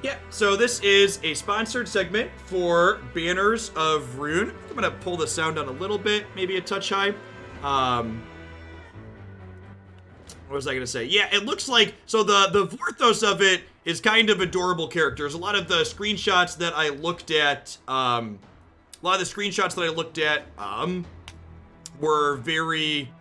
Yeah, so this is a sponsored segment for Banners of Ruin. I'm gonna pull the sound down a little bit, maybe a touch high. What was I gonna say? Yeah, it looks like, so the Vorthos of it is kind of adorable characters. A lot of the screenshots that I looked at, were very.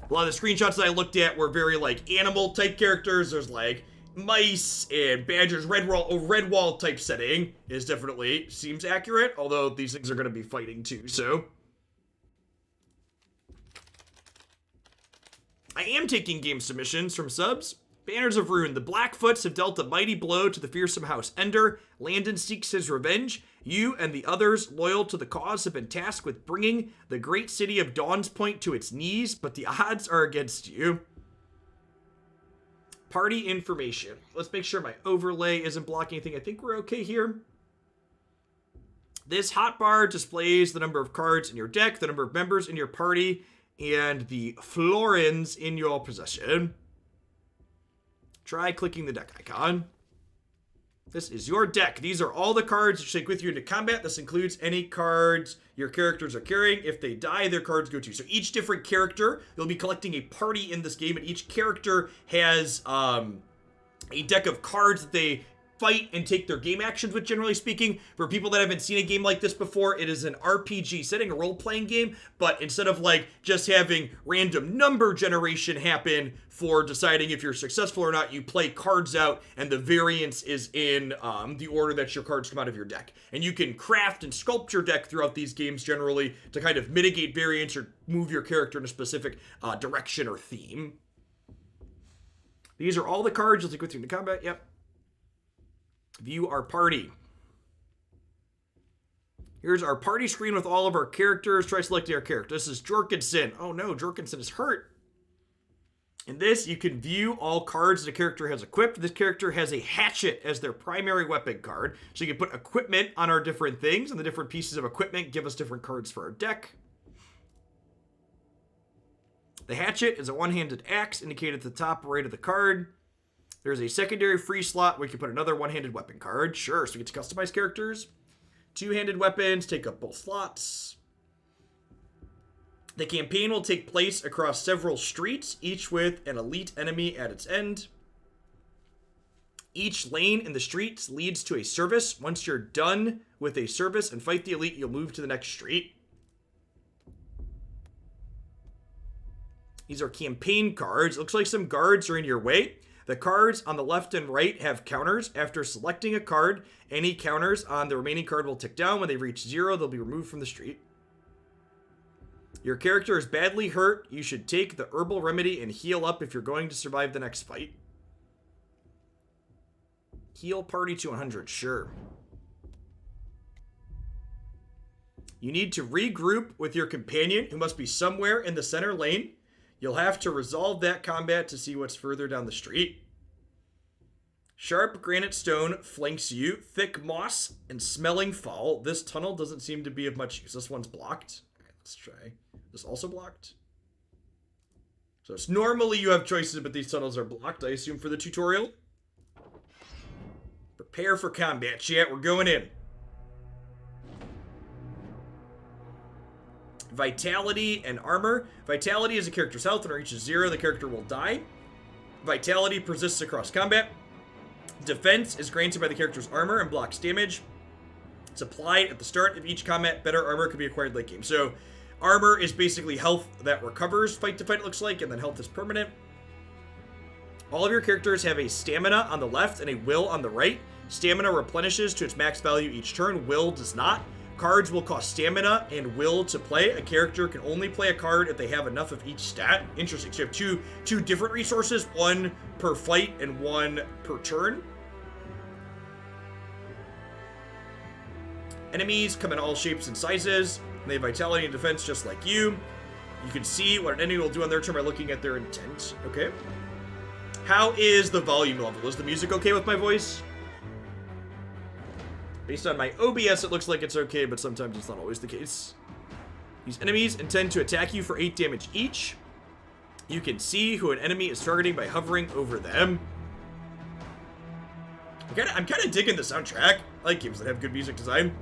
A lot of the screenshots that I looked at were very like animal type characters. There's like mice and badgers. Redwall type setting is definitely seems accurate. Although these things are going to be fighting too, so. I am taking game submissions from subs. Banners of Ruin. The Blackfoots have dealt a mighty blow to the fearsome House Ender. Landon seeks his revenge. You and the others loyal to the cause have been tasked with bringing the great city of Dawn's Point to its knees, but the odds are against you. Party information. Let's make sure my overlay isn't blocking anything. I think we're okay here. This hotbar displays the number of cards in your deck, the number of members in your party, and the florins in your possession. Try clicking the deck icon. This is your deck. These are all the cards you take with you into combat. This includes any cards your characters are carrying. If they die, their cards go too. So each different character, you'll be collecting a party in this game, and each character has a deck of cards that they fight and take their game actions with, generally speaking. For people that haven't seen a game like this before, it is an RPG setting, a role-playing game, but instead of like just having random number generation happen for deciding if you're successful or not, you play cards out, and the variance is in the order that your cards come out of your deck. And you can craft and sculpt your deck throughout these games generally to kind of mitigate variance or move your character in a specific direction or theme. These are all the cards you'll take with you into combat. Yep. View our party. Here's our party screen with all of our characters. Try selecting our character. This is Jorgensen. Oh no, Jorgensen is hurt. In this, you can view all cards that a character has equipped. This character has a hatchet as their primary weapon card. So you can put equipment on our different things, and the different pieces of equipment give us different cards for our deck. The hatchet is a one-handed axe indicated at the top right of the card. There's a secondary free slot where you can put another one-handed weapon card. Sure, so we get to customize characters. Two-handed weapons take up both slots. The campaign will take place across several streets, each with an elite enemy at its end. Each lane in the streets leads to a service. Once you're done with a service and fight the elite, you'll move to the next street. These are campaign cards. It looks like some guards are in your way. The cards on the left and right have counters. After selecting a card, any counters on the remaining card will tick down. When they reach 0, they'll be removed from the street. Your character is badly hurt. You should take the herbal remedy and heal up if you're going to survive the next fight. Heal party to 100, sure. You need to regroup with your companion, who must be somewhere in the center lane. You'll have to resolve that combat to see what's further down the street. Sharp granite stone flanks you. Thick moss and smelling foul. This tunnel doesn't seem to be of much use. This one's blocked. All right, let's try. This also blocked. So it's normally you have choices, but these tunnels are blocked, I assume, for the tutorial. Prepare for combat, chat. We're going in. Vitality and armor. Vitality is a character's health. When it reaches 0, the character will die. Vitality persists across combat. Defense is granted by the character's armor and blocks damage. It's applied at the start of each combat. Better armor can be acquired late game. So armor is basically health that recovers fight to fight, it looks like, and then health is permanent. All of your characters have a stamina on the left and a will on the right. Stamina replenishes to its max value each turn. Will does not. Cards will cost stamina and will to play. A character can only play a card if they have enough of each stat. Interesting. So you have two different resources, one per fight and one per turn. Enemies come in all shapes and sizes. They have vitality and defense just like you. You can see what an enemy will do on their turn by looking at their intent. Okay. How is the volume level? Is the music okay with my voice? Based on my OBS, it looks like it's okay, but sometimes it's not always the case. These enemies intend to attack you for 8 damage each. You can see who an enemy is targeting by hovering over them. I'm kind of digging the soundtrack. I like games that have good music design.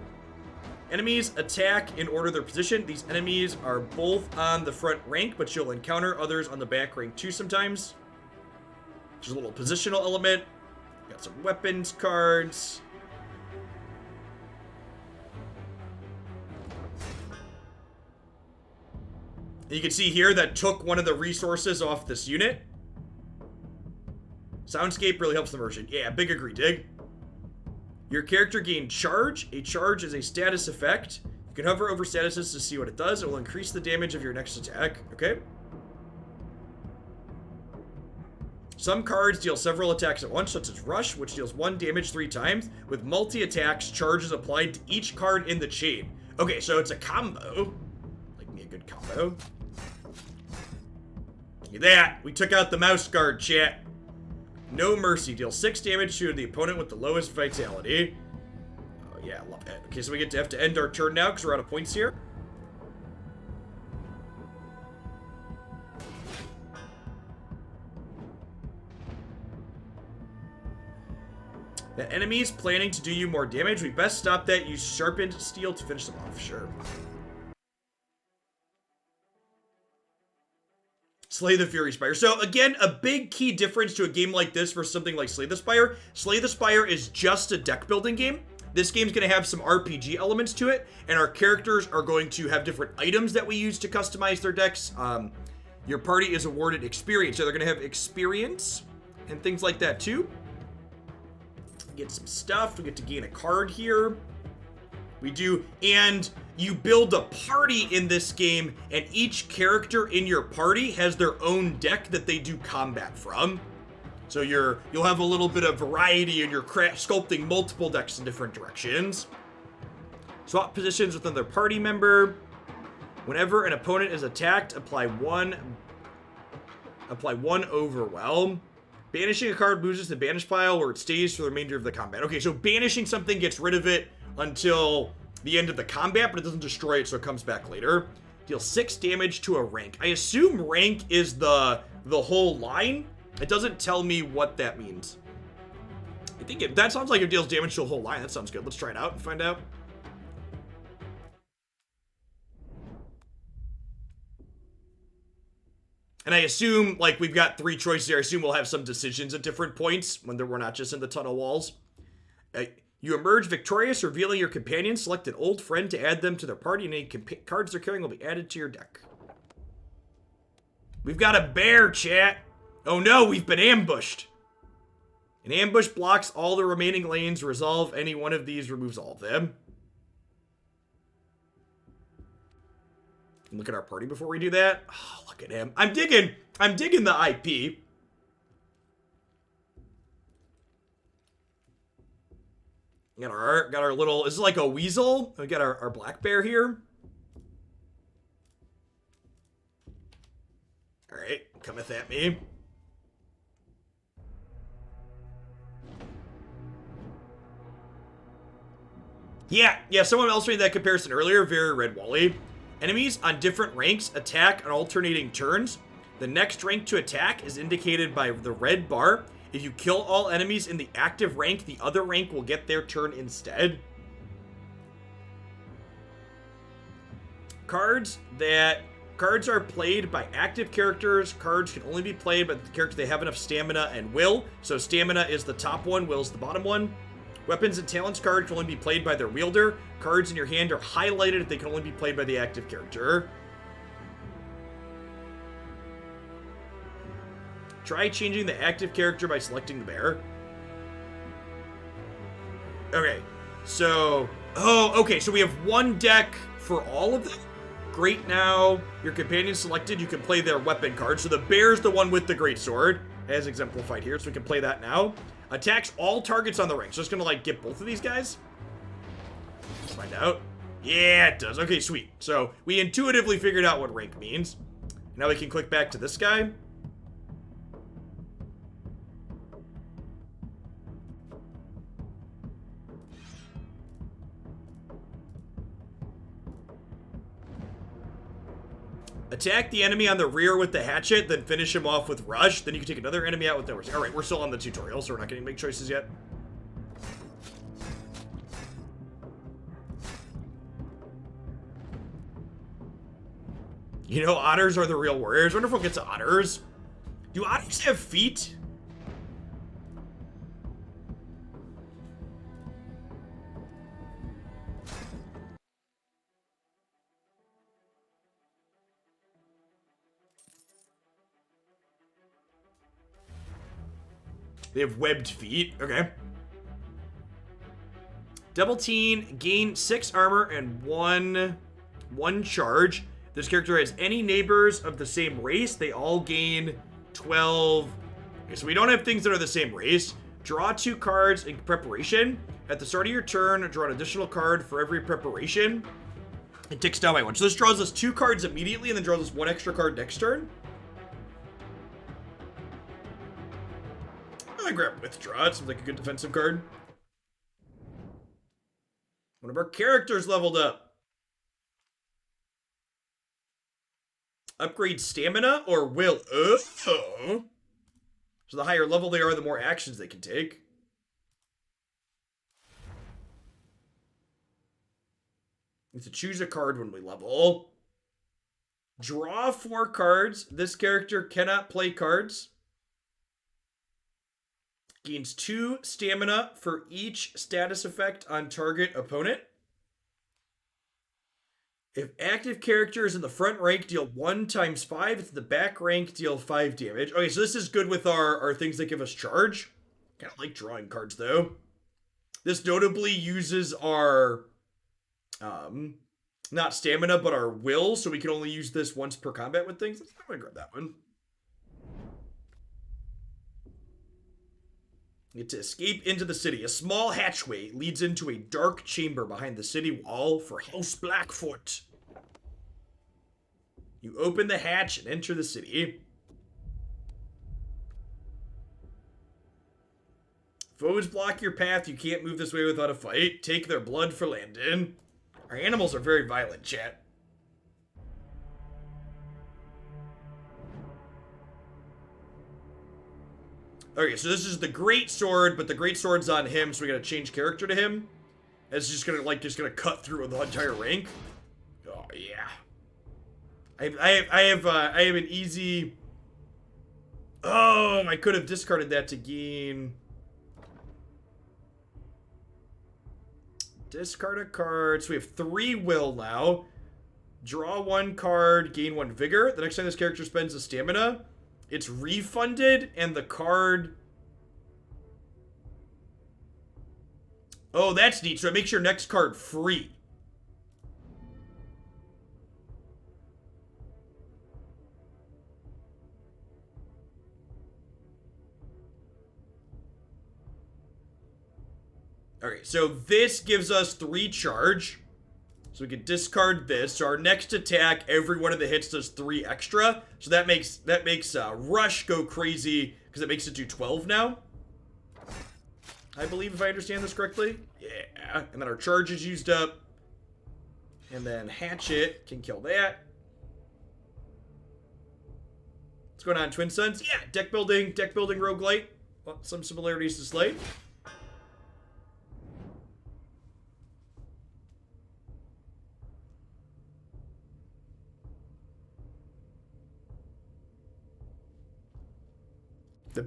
Enemies attack in order of their position. These enemies are both on the front rank, but you'll encounter others on the back rank too sometimes. There's a little positional element. Got some weapons cards. And you can see here that took one of the resources off this unit. Soundscape really helps the immersion. Yeah, big agree, dig. Your character gained charge. A charge is a status effect. You can hover over statuses to see what it does. It will increase the damage of your next attack. Okay. Some cards deal several attacks at once, such as Rush, which deals 1 damage 3 times, with multi-attacks charges applied to each card in the chain. Okay, so it's a combo. Like me a good combo. Look at that. We took out the mouse guard, chat. No Mercy. Deals 6 damage to the opponent with the lowest vitality. Oh, yeah, love it. Okay, so we have to end our turn now because we're out of points here. The enemies planning to do you more damage. We best stop that. Use sharpened steel to finish them off. Sure. Slay the Fury Spire. So again, a big key difference to a game like this versus something like Slay the Spire. Slay the Spire is just a deck building game. This game's going to have some RPG elements to it, and our characters are going to have different items that we use to customize their decks. Your party is awarded experience, so they're going to have experience and things like that too. Get some stuff. We get to gain a card here. We do, and you build a party in this game, and each character in your party has their own deck that they do combat from. So you'll have a little bit of variety, and you're sculpting multiple decks in different directions. Swap positions with another party member. Whenever an opponent is attacked, apply one overwhelm. Banishing a card moves to the banish pile where it stays for the remainder of the combat. Okay, so banishing something gets rid of it until the end of the combat, but it doesn't destroy it, so it comes back later. Deal 6 damage to a rank. I assume rank is the whole line. It doesn't tell me what that means. I think that sounds like it deals damage to a whole line. That sounds good. Let's try it out and find out. And I assume, like, we've got 3 choices here. I assume we'll have some decisions at different points when we're not just in the tunnel walls. You emerge victorious, revealing your companion. Select an old friend to add them to their party, and any cards they're carrying will be added to your deck. We've got a bear, chat. Oh no, we've been ambushed. An ambush blocks all the remaining lanes. Resolve any one of these, removes all of them. Look at our party before we do that. Oh, look at him. I'm digging the IP. Got our little, this is like a weasel. We got our black bear here. All right, cometh at me. Yeah, someone else made that comparison earlier. Very Red Wally. Enemies on different ranks attack on alternating turns. The next rank to attack is indicated by the red bar. If you kill all enemies in the active rank, the other rank will get their turn instead. Cards are played by active characters. Cards can only be played by the characters they have enough stamina and will. So stamina is the top one, will's the bottom one. Weapons and talents cards can only be played by their wielder. Cards in your hand are highlighted if they can only be played by the active character. Try changing the active character by selecting the bear. Okay, so... Oh, okay, so we have one deck for all of them? Great, now your companion selected, you can play their weapon card. So the bear's the one with the great sword, as exemplified here, so we can play that now. Attacks all targets on the ring. So it's gonna, like, get both of these guys? Let's find out. Yeah, it does. Okay, sweet. So we intuitively figured out what rank means. Now we can click back to this guy. Attack the enemy on the rear with the hatchet, then finish him off with rush. Then you can take another enemy out with the... Alright, we're still on the tutorial, so we're not getting big choices yet. You know, otters are the real warriors. Wonder if we'll get to otters. Do otters have feet? They have webbed feet. Okay. Double teen, gain 6 armor and one charge. This character has any neighbors of the same race. They all gain 12. Okay, so we don't have things that are the same race. Draw 2 cards in preparation. At the start of your turn, draw an additional card for every preparation. It ticks down by 1. So this draws us 2 cards immediately and then draws us 1 extra card next turn. I grab Withdraw. It seems like a good defensive card. One of our characters leveled up. Upgrade stamina or will. So the higher level they are, the more actions they can take. We have to choose a card when we level. Draw 4 cards. This character cannot play cards. Gains 2 stamina for each status effect on target opponent. If active character is in the front rank, deal 1 times 5. If it's the back rank, deal 5 damage. Okay, so this is good with our things that give us charge. Kind of like drawing cards, though. This notably uses our, not stamina, but our will, so we can only use this once per combat with things. I'm going to grab that one. Get to escape into the city. A small hatchway leads into a dark chamber behind the city wall for House Blackfoot. You open the hatch and enter the city. Foes block your path. You can't move this way without a fight. Take their blood for Landon. Our animals are very violent, chat. Okay, so this is the Great Sword, but the Great Sword's on him, so we gotta change character to him. It's just gonna cut through the entire rank. Oh yeah. I have an easy. Oh, I could have discarded that to gain. Discard a card. So we have 3 will now. Draw 1 card, gain 1 vigor. The next time this character spends a stamina, it's refunded, and the card... Oh, that's neat. So it makes your next card free. Okay, so this gives us 3 charge. So we can discard this. So our next attack, every one of the hits does 3 extra. So that makes Rush go crazy because it makes it do 12 now. I believe, if I understand this correctly. Yeah. And then our charge is used up. And then Hatchet can kill that. What's going on, Twin Suns? Yeah, deck building roguelite. Well, some similarities to Slay. The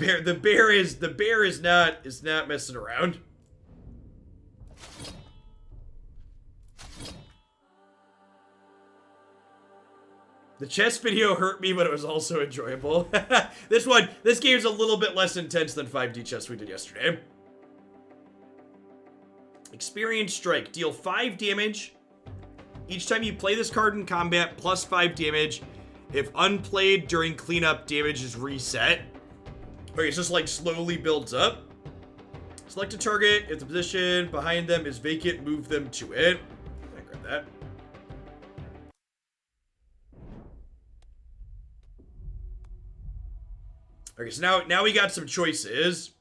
bear is not messing around. The chess video hurt me, but it was also enjoyable. This game's a little bit less intense than 5D chess we did yesterday. Experience Strike. Deal 5 damage. Each time you play this card in combat, plus 5 damage. If unplayed during cleanup, damage is reset. Okay, it's just like slowly builds up. Select a target. If the position behind them is vacant, move them to it. I grab that. Okay, so now we got some choices.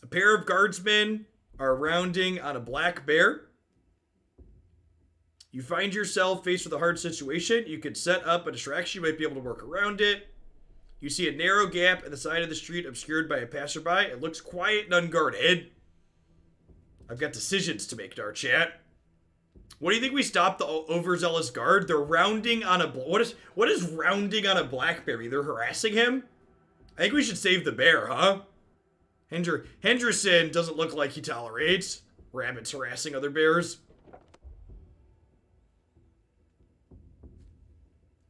A pair of guardsmen are rounding on a black bear. You find yourself faced with a hard situation. You could set up a distraction. You might be able to work around it. You see a narrow gap in the side of the street obscured by a passerby. It looks quiet and unguarded. I've got decisions to make in our chat. What do you think we stop the overzealous guard? They're rounding on a... What is rounding on a blackberry? They're harassing him? I think we should save the bear, huh? Henderson doesn't look like he tolerates rabbits harassing other bears.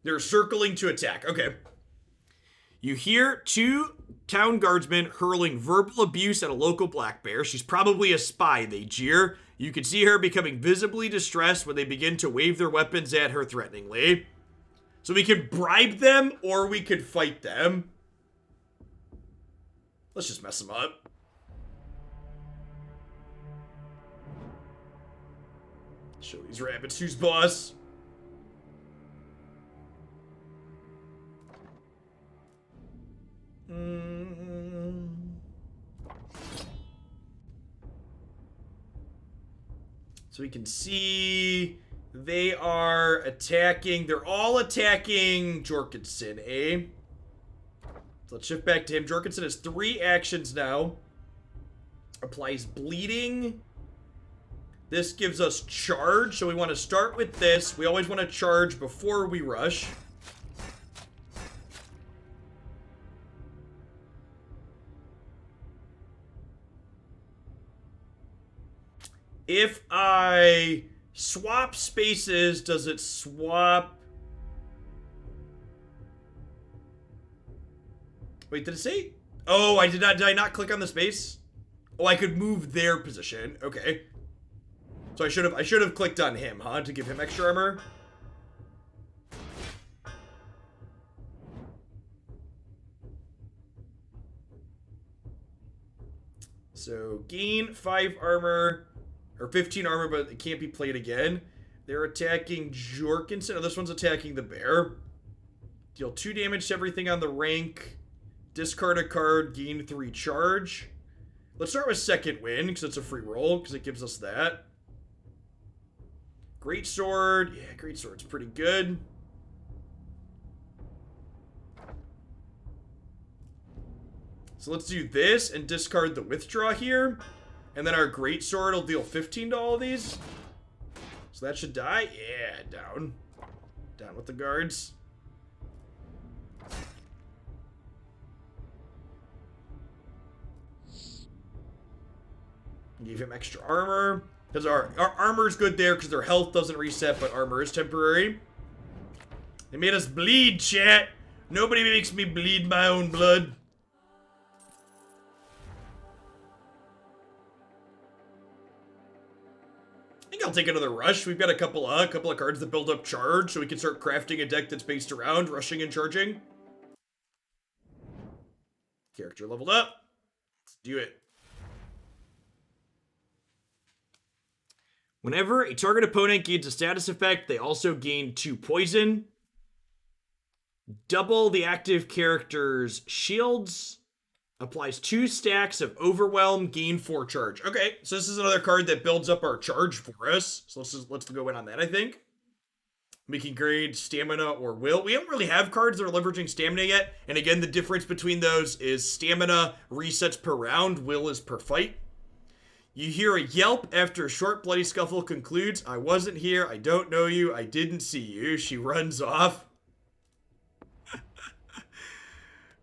They're circling to attack. Okay. You hear 2 town guardsmen hurling verbal abuse at a local black bear. She's probably a spy, they jeer. You can see her becoming visibly distressed when they begin to wave their weapons at her threateningly. So we can bribe them or we could fight them. Let's just mess them up. Show these rabbits who's boss. So we can see they are attacking. They're all attacking Jorgensen, eh? So let's shift back to him. Jorgensen has 3 actions now. Applies bleeding. This gives us charge. So we want to start with this. We always want to charge before we rush. If I swap spaces, does it swap? Wait, did it say? Oh, I did not. Did I not click on the space? Oh, I could move their position. Okay. So I should have clicked on him, huh? To give him extra armor. So gain 5 armor. Or 15 armor, but it can't be played again. They're attacking Jorgensen. Oh, this one's attacking the bear. Deal 2 damage to everything on the rank. Discard a card, gain 3 charge. Let's start with second win, because it's a free roll, because it gives us that. Great sword. Yeah, great sword's pretty good. So let's do this and discard the withdraw here. And then our greatsword will deal 15 to all of these. So that should die. Yeah, down. Down with the guards. Give him extra armor. Because our armor's good there because their health doesn't reset, but armor is temporary. They made us bleed, chat. Nobody makes me bleed my own blood. I think I'll take another rush. We've got a couple of cards that build up charge, so we can start crafting a deck that's based around rushing and charging. Character leveled up. Let's do it. Whenever a target opponent gains a status effect, they also gain 2 poison. Double the active character's shields. Applies 2 stacks of overwhelm, gain 4 charge. Okay, so this is another card that builds up our charge for us. So let's go in on that, I think. We can grade stamina or will. We don't really have cards that are leveraging stamina yet. And again, the difference between those is stamina resets per round, will is per fight. You hear a yelp after a short bloody scuffle concludes. I wasn't here. I don't know you. I didn't see you. She runs off.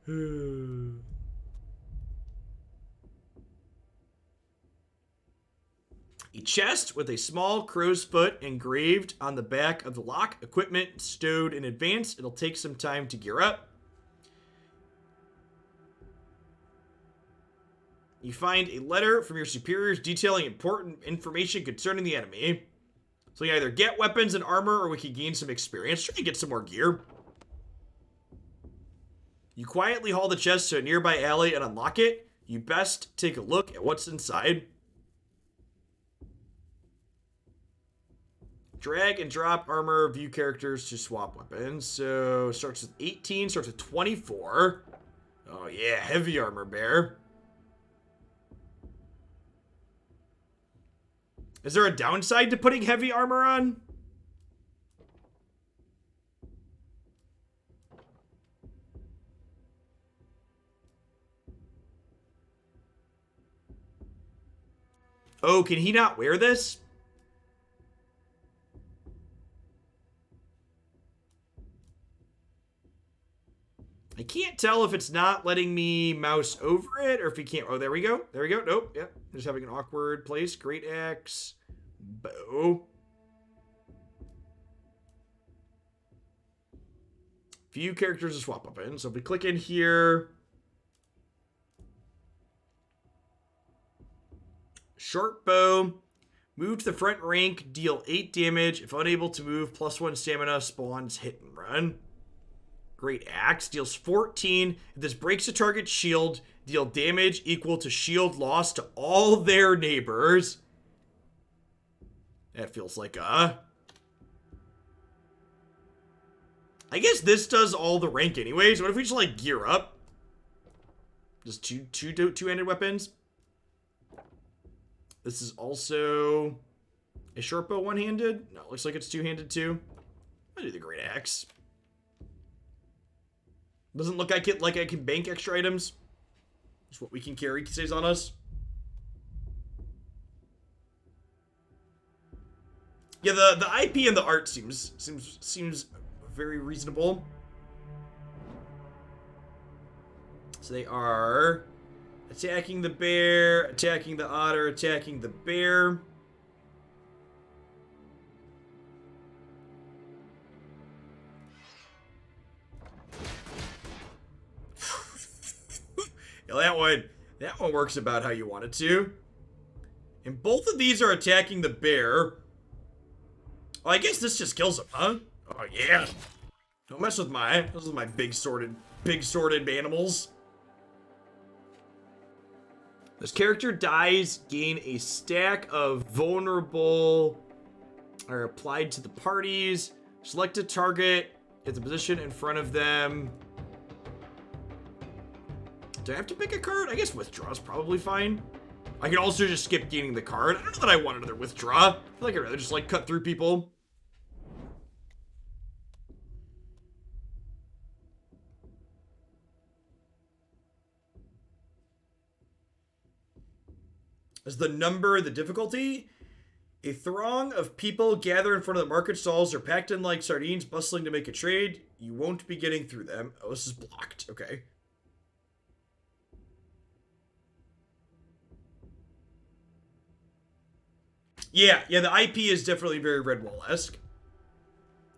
A chest with a small crow's foot engraved on the back of the lock. Equipment stowed in advance. It'll take some time to gear up. You find a letter from your superiors detailing important information concerning the enemy. So you either get weapons and armor or we can gain some experience. Try to get some more gear. You quietly haul the chest to a nearby alley and unlock it. You best take a look at what's inside. Drag and drop armor, view characters to swap weapons. So starts with 18, starts with 24. Oh yeah, heavy armor bear. Is there a downside to putting heavy armor on? Oh, can he not wear this? can't tell if it's not letting me mouse over it or if you can't. Oh, there we go. There we go. Nope. Yep. Just having an awkward place. Great axe. Bow. Few characters to swap up in. So if we click in here. Short bow. Move to the front rank. Deal 8 damage. If unable to move, +1 stamina. Spawns hit and run. Great axe. Deals 14. If this breaks a target's shield, deal damage equal to shield loss to all their neighbors. That feels like a... I guess this does all the rank anyways. What if we just like gear up? Just two-handed weapons. This is also a short bow one-handed. No, it looks like it's two-handed too. I'll do the great axe. Doesn't look like I can bank extra items. Just what we can carry stays on us. Yeah, the IP and the art seems very reasonable. So they are attacking the bear, attacking the otter, attacking the bear. Yeah, that one works about how you want it to. And both of these are attacking the bear. Oh, I guess this just kills him, huh? Oh yeah. Don't mess with my big sworded animals. This character dies, gain a stack of vulnerable are applied to the parties. Select a target, get the position in front of them. Do I have to pick a card? I guess withdraw is probably fine. I can also just skip gaining the card. I don't know that I want another withdraw. I feel like I'd rather just like cut through people. Is the number the difficulty? A throng of people gather in front of the market stalls. They're packed in like sardines, bustling to make a trade. You won't be getting through them. Oh, this is blocked. Okay. Yeah, the IP is definitely very Redwall-esque.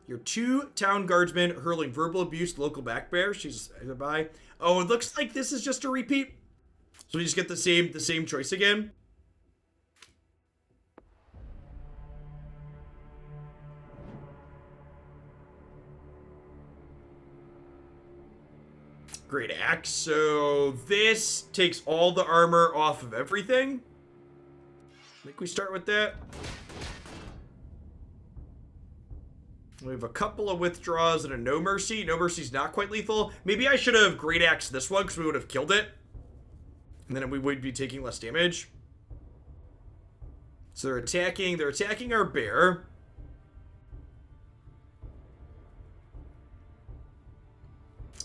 Your 2 town guardsmen hurling verbal abuse to local back bear. She's by. Oh, it looks like this is just a repeat. So we just get the same choice again. Great axe. So this takes all the armor off of everything. I think we start with that. We have a couple of withdraws and a no mercy. No mercy's not quite lethal. Maybe I should have great axed this one because we would have killed it. And then we would be taking less damage. So they're attacking our bear.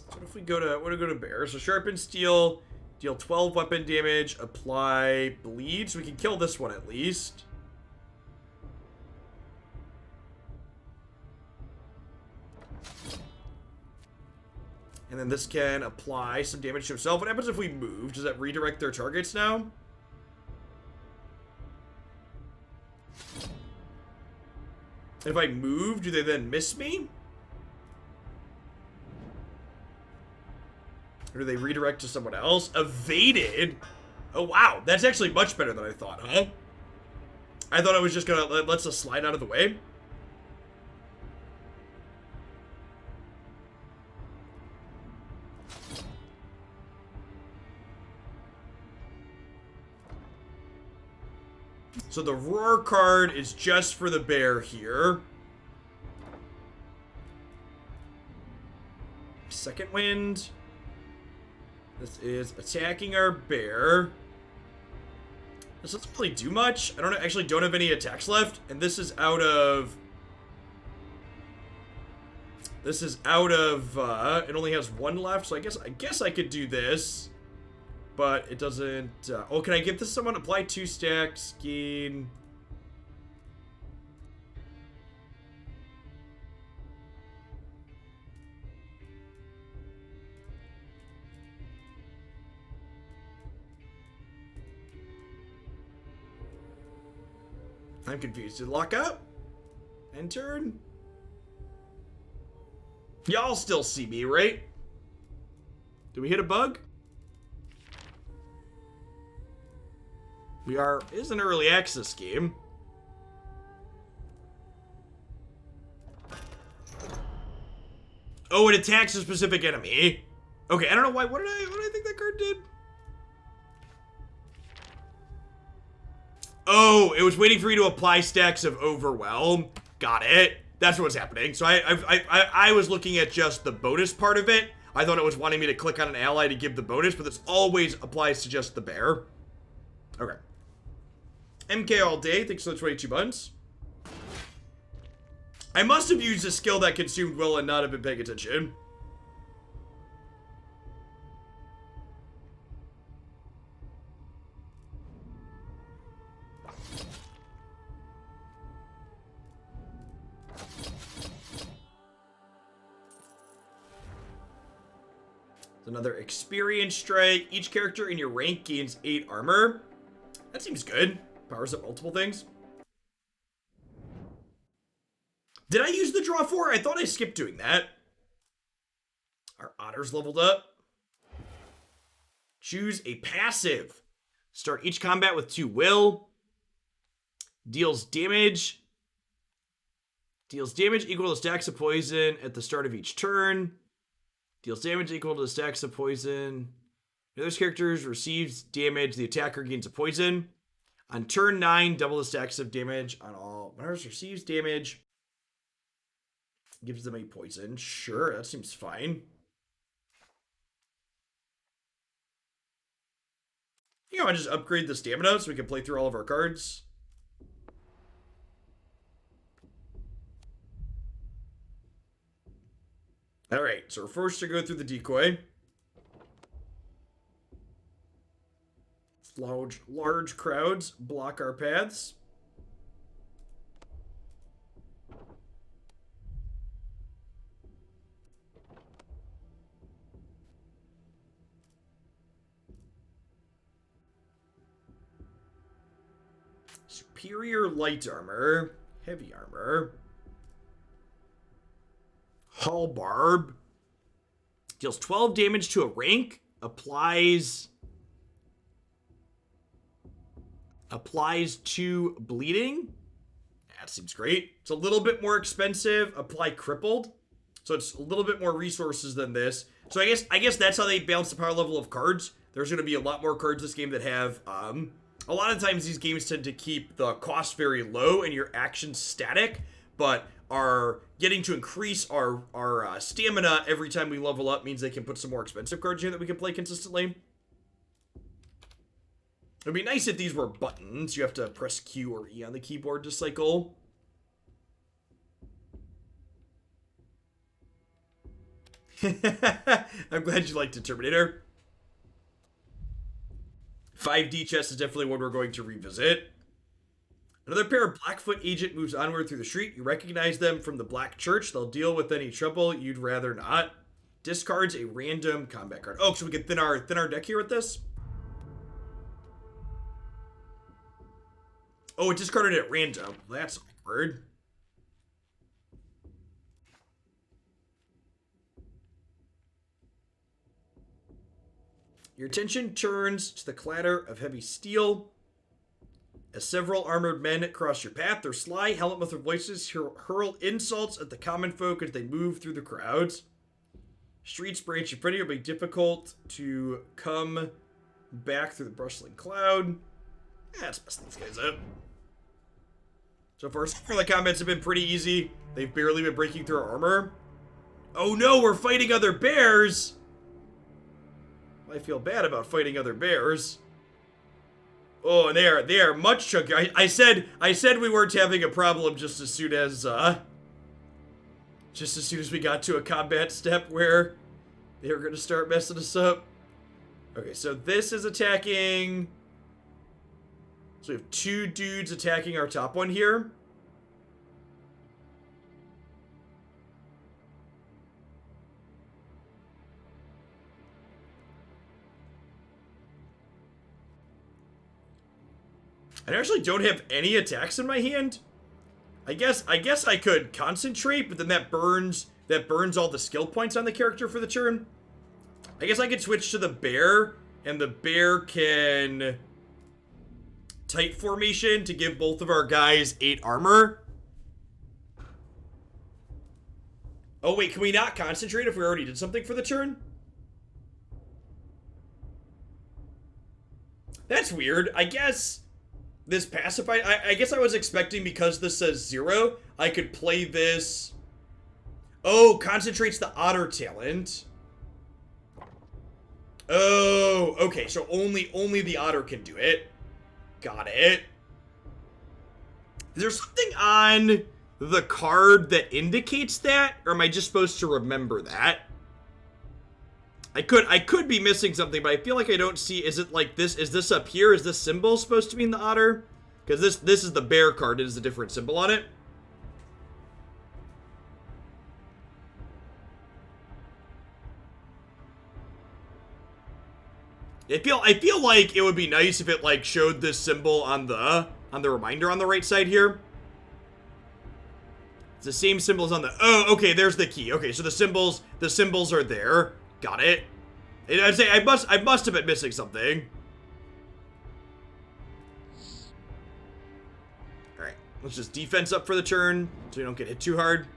What if we go to bear? So sharpen steel, deal 12 weapon damage, apply bleed. So we can kill this one at least. And then this can apply some damage to himself. What happens if we move? Does that redirect their targets now? And if I move, do they then miss me? Or do they redirect to someone else? Evaded? Oh, wow. That's actually much better than I thought, huh? I thought I was just gonna let us slide out of the way. So the roar card is just for the bear here. Second wind. This is attacking our bear. This doesn't really do much. I actually don't have any attacks left, and this is out of. It only has 1 left, so I guess I could do this, but it doesn't. Oh, can I give this to someone? Apply 2 stacks, gain. I'm confused. Did it lock up? End turn? Y'all still see me, right? Did we hit a bug? It is an early access game. Oh, it attacks a specific enemy. Okay, I don't know why. What did I think that card did? Oh, it was waiting for you to apply stacks of Overwhelm. Got it. That's what's happening. So I was looking at just the bonus part of it. I thought it was wanting me to click on an ally to give the bonus, but this always applies to just the bear. Okay. MK all day. Thanks for the 22 buns. I must have used a skill that consumed will and not have been paying attention. Another experience strike. Each character in your rank gains 8 armor. That seems good. Powers up multiple things. Did I use the draw 4? I thought I skipped doing that. Our otters leveled up. Choose a passive. Start each combat with 2 will. Deals damage. Deals damage equal to stacks of poison at the start of each turn. Deals damage equal to the stacks of poison. If those characters receives damage, the attacker gains a poison. On turn 9, double the stacks of damage on all. Whenever it receives damage, gives them a poison. Sure, that seems fine. You know, I just upgrade the stamina so we can play through all of our cards. Alright, so we're forced to go through the decoy. Large crowds block our paths. Superior light armor. Heavy armor. Halbarb. Deals 12 damage to a rank. Applies 2 bleeding. That seems great. It's a little bit more expensive. Apply crippled. So it's a little bit more resources than this. So I guess that's how they balance the power level of cards. There's going to be a lot more cards this game that have a lot of times these games tend to keep the cost very low and your actions static, but are getting to increase our stamina every time we level up means they can put some more expensive cards here that we can play consistently. It'd be nice if these were buttons. You have to press Q or E on the keyboard to cycle. I'm glad you liked it, Terminator. 5D chest is definitely one we're going to revisit. Another pair of Blackfoot agent moves onward through the street. You recognize them from the Black Church. They'll deal with any trouble you'd rather not. Discards a random combat card. Oh, so we can thin our deck here with this? Oh, it discarded at random. That's awkward. Your attention turns to the clatter of heavy steel. As several armored men cross your path, their sly, helmet-muffled voices hurl insults at the common folk as they move through the crowds. Streets branch in front of you will be difficult to come back through the bristling cloud. Let's mess these guys up. So far, the combats have been pretty easy. They've barely been breaking through our armor. Oh no, we're fighting other bears! I feel bad about fighting other bears. Oh, and they are much chunkier. I said we weren't having a problem just as soon as we got to a combat step where they were gonna start messing us up. Okay, so this is attacking. So we have 2 dudes attacking our top one here. I actually don't have any attacks in my hand. I guess I could concentrate, but then that burns all the skill points on the character for the turn. I guess I could switch to the bear, and the bear can tight formation to give both of our guys 8 armor. Oh wait, can we not concentrate if we already did something for the turn? That's weird. I guess this pacified... I guess I was expecting, because this says 0, I could play this... Oh, concentrates the otter talent. Oh, okay, so only the otter can do it. Got it. Is there something on the card that indicates that? Or am I just supposed to remember that? I could be missing something, but I feel like I don't see... Is it like this? Is this up here? Is this symbol supposed to mean the otter? Because this is the bear card. It is a different symbol on it. I feel like it would be nice if it like showed this symbol on the reminder on the right side here. It's the same symbols on the... Oh, okay, there's the key. Okay, so the symbols are there. Got it. And I'd say I must have been missing something. Alright, let's just defense up for the turn so we don't get hit too hard.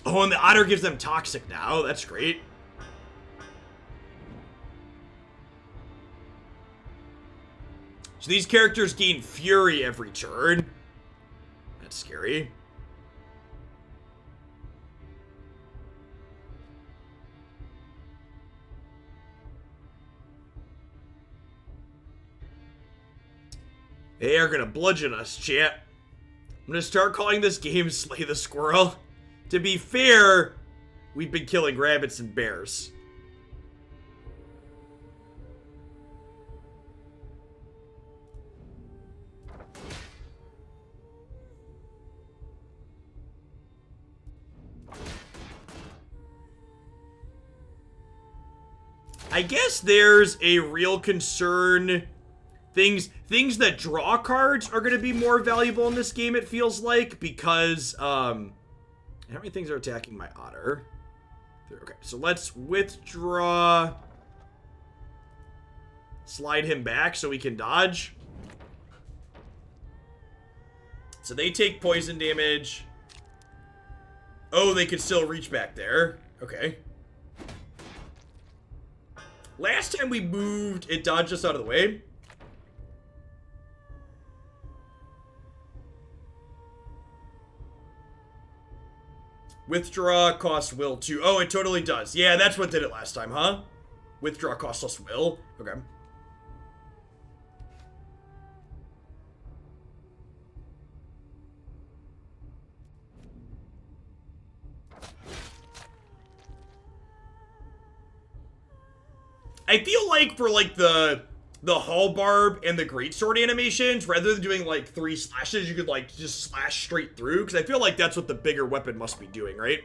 Oh, and the otter gives them toxic now. That's great. So these characters gain fury every turn. That's scary. They are gonna bludgeon us, chat. I'm gonna start calling this game Slay the Squirrel. To be fair, we've been killing rabbits and bears. I guess there's a real concern. Things that draw cards are going to be more valuable in this game, it feels like, because, how many things are attacking my otter? Okay, so let's withdraw. Slide him back so we can dodge. So they take poison damage. Oh, they could still reach back there. Okay. Last time we moved, it dodged us out of the way. Withdraw costs will too. Oh, it totally does. Yeah, that's what did it last time, huh? Withdraw costs us will. Okay. I feel like for like the halbarb and the greatsword animations, rather than doing like 3 slashes, you could like just slash straight through, because I feel like that's what the bigger weapon must be doing, right?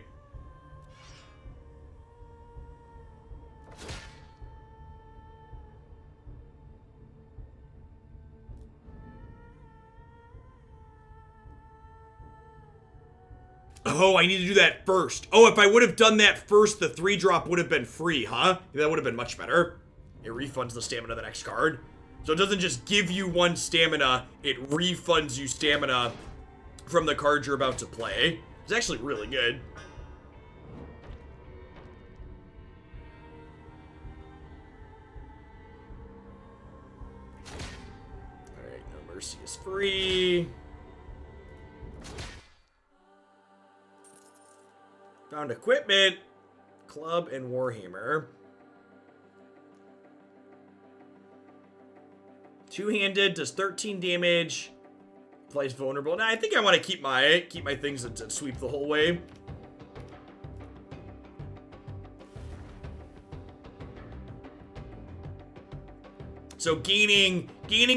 Oh, I need to do that first. Oh, if I would have done that first, the 3-drop would have been free, huh? That would have been much better. It refunds the stamina of the next card. So it doesn't just give you 1 stamina, it refunds you stamina from the card you're about to play. It's actually really good. Alright, No Mercy is free. Found equipment, club, and Warhammer. Two-handed, does 13 damage. Plays vulnerable. Now I think I want to keep my things and sweep the whole way. So gaining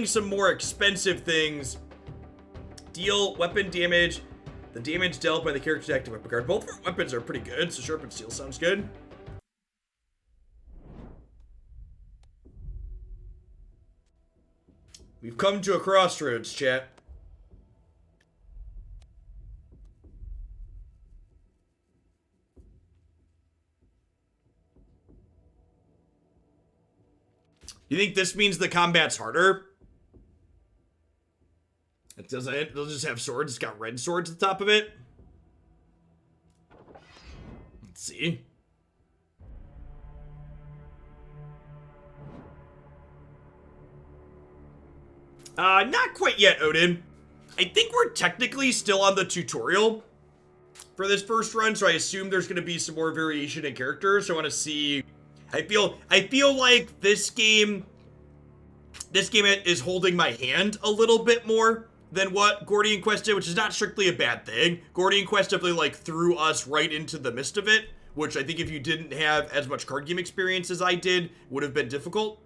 some more expensive things. Deal weapon damage. The damage dealt by the character's active weapon card. Both of our weapons are pretty good, so Sharpened Steel sounds good. We've come to a crossroads, chat. You think this means the combat's harder? It doesn't. They'll just have swords. It's got red swords at the top of it. Let's see. Not quite yet, Odin. I think we're technically still on the tutorial for this first run, so I assume there's going to be some more variation in characters. So I want to see. I feel like this game is holding my hand a little bit more than what Gordian Quest did, which is not strictly a bad thing. Gordian Quest definitely like threw us right into the midst of it, which I think if you didn't have as much card game experience as I did, would have been difficult.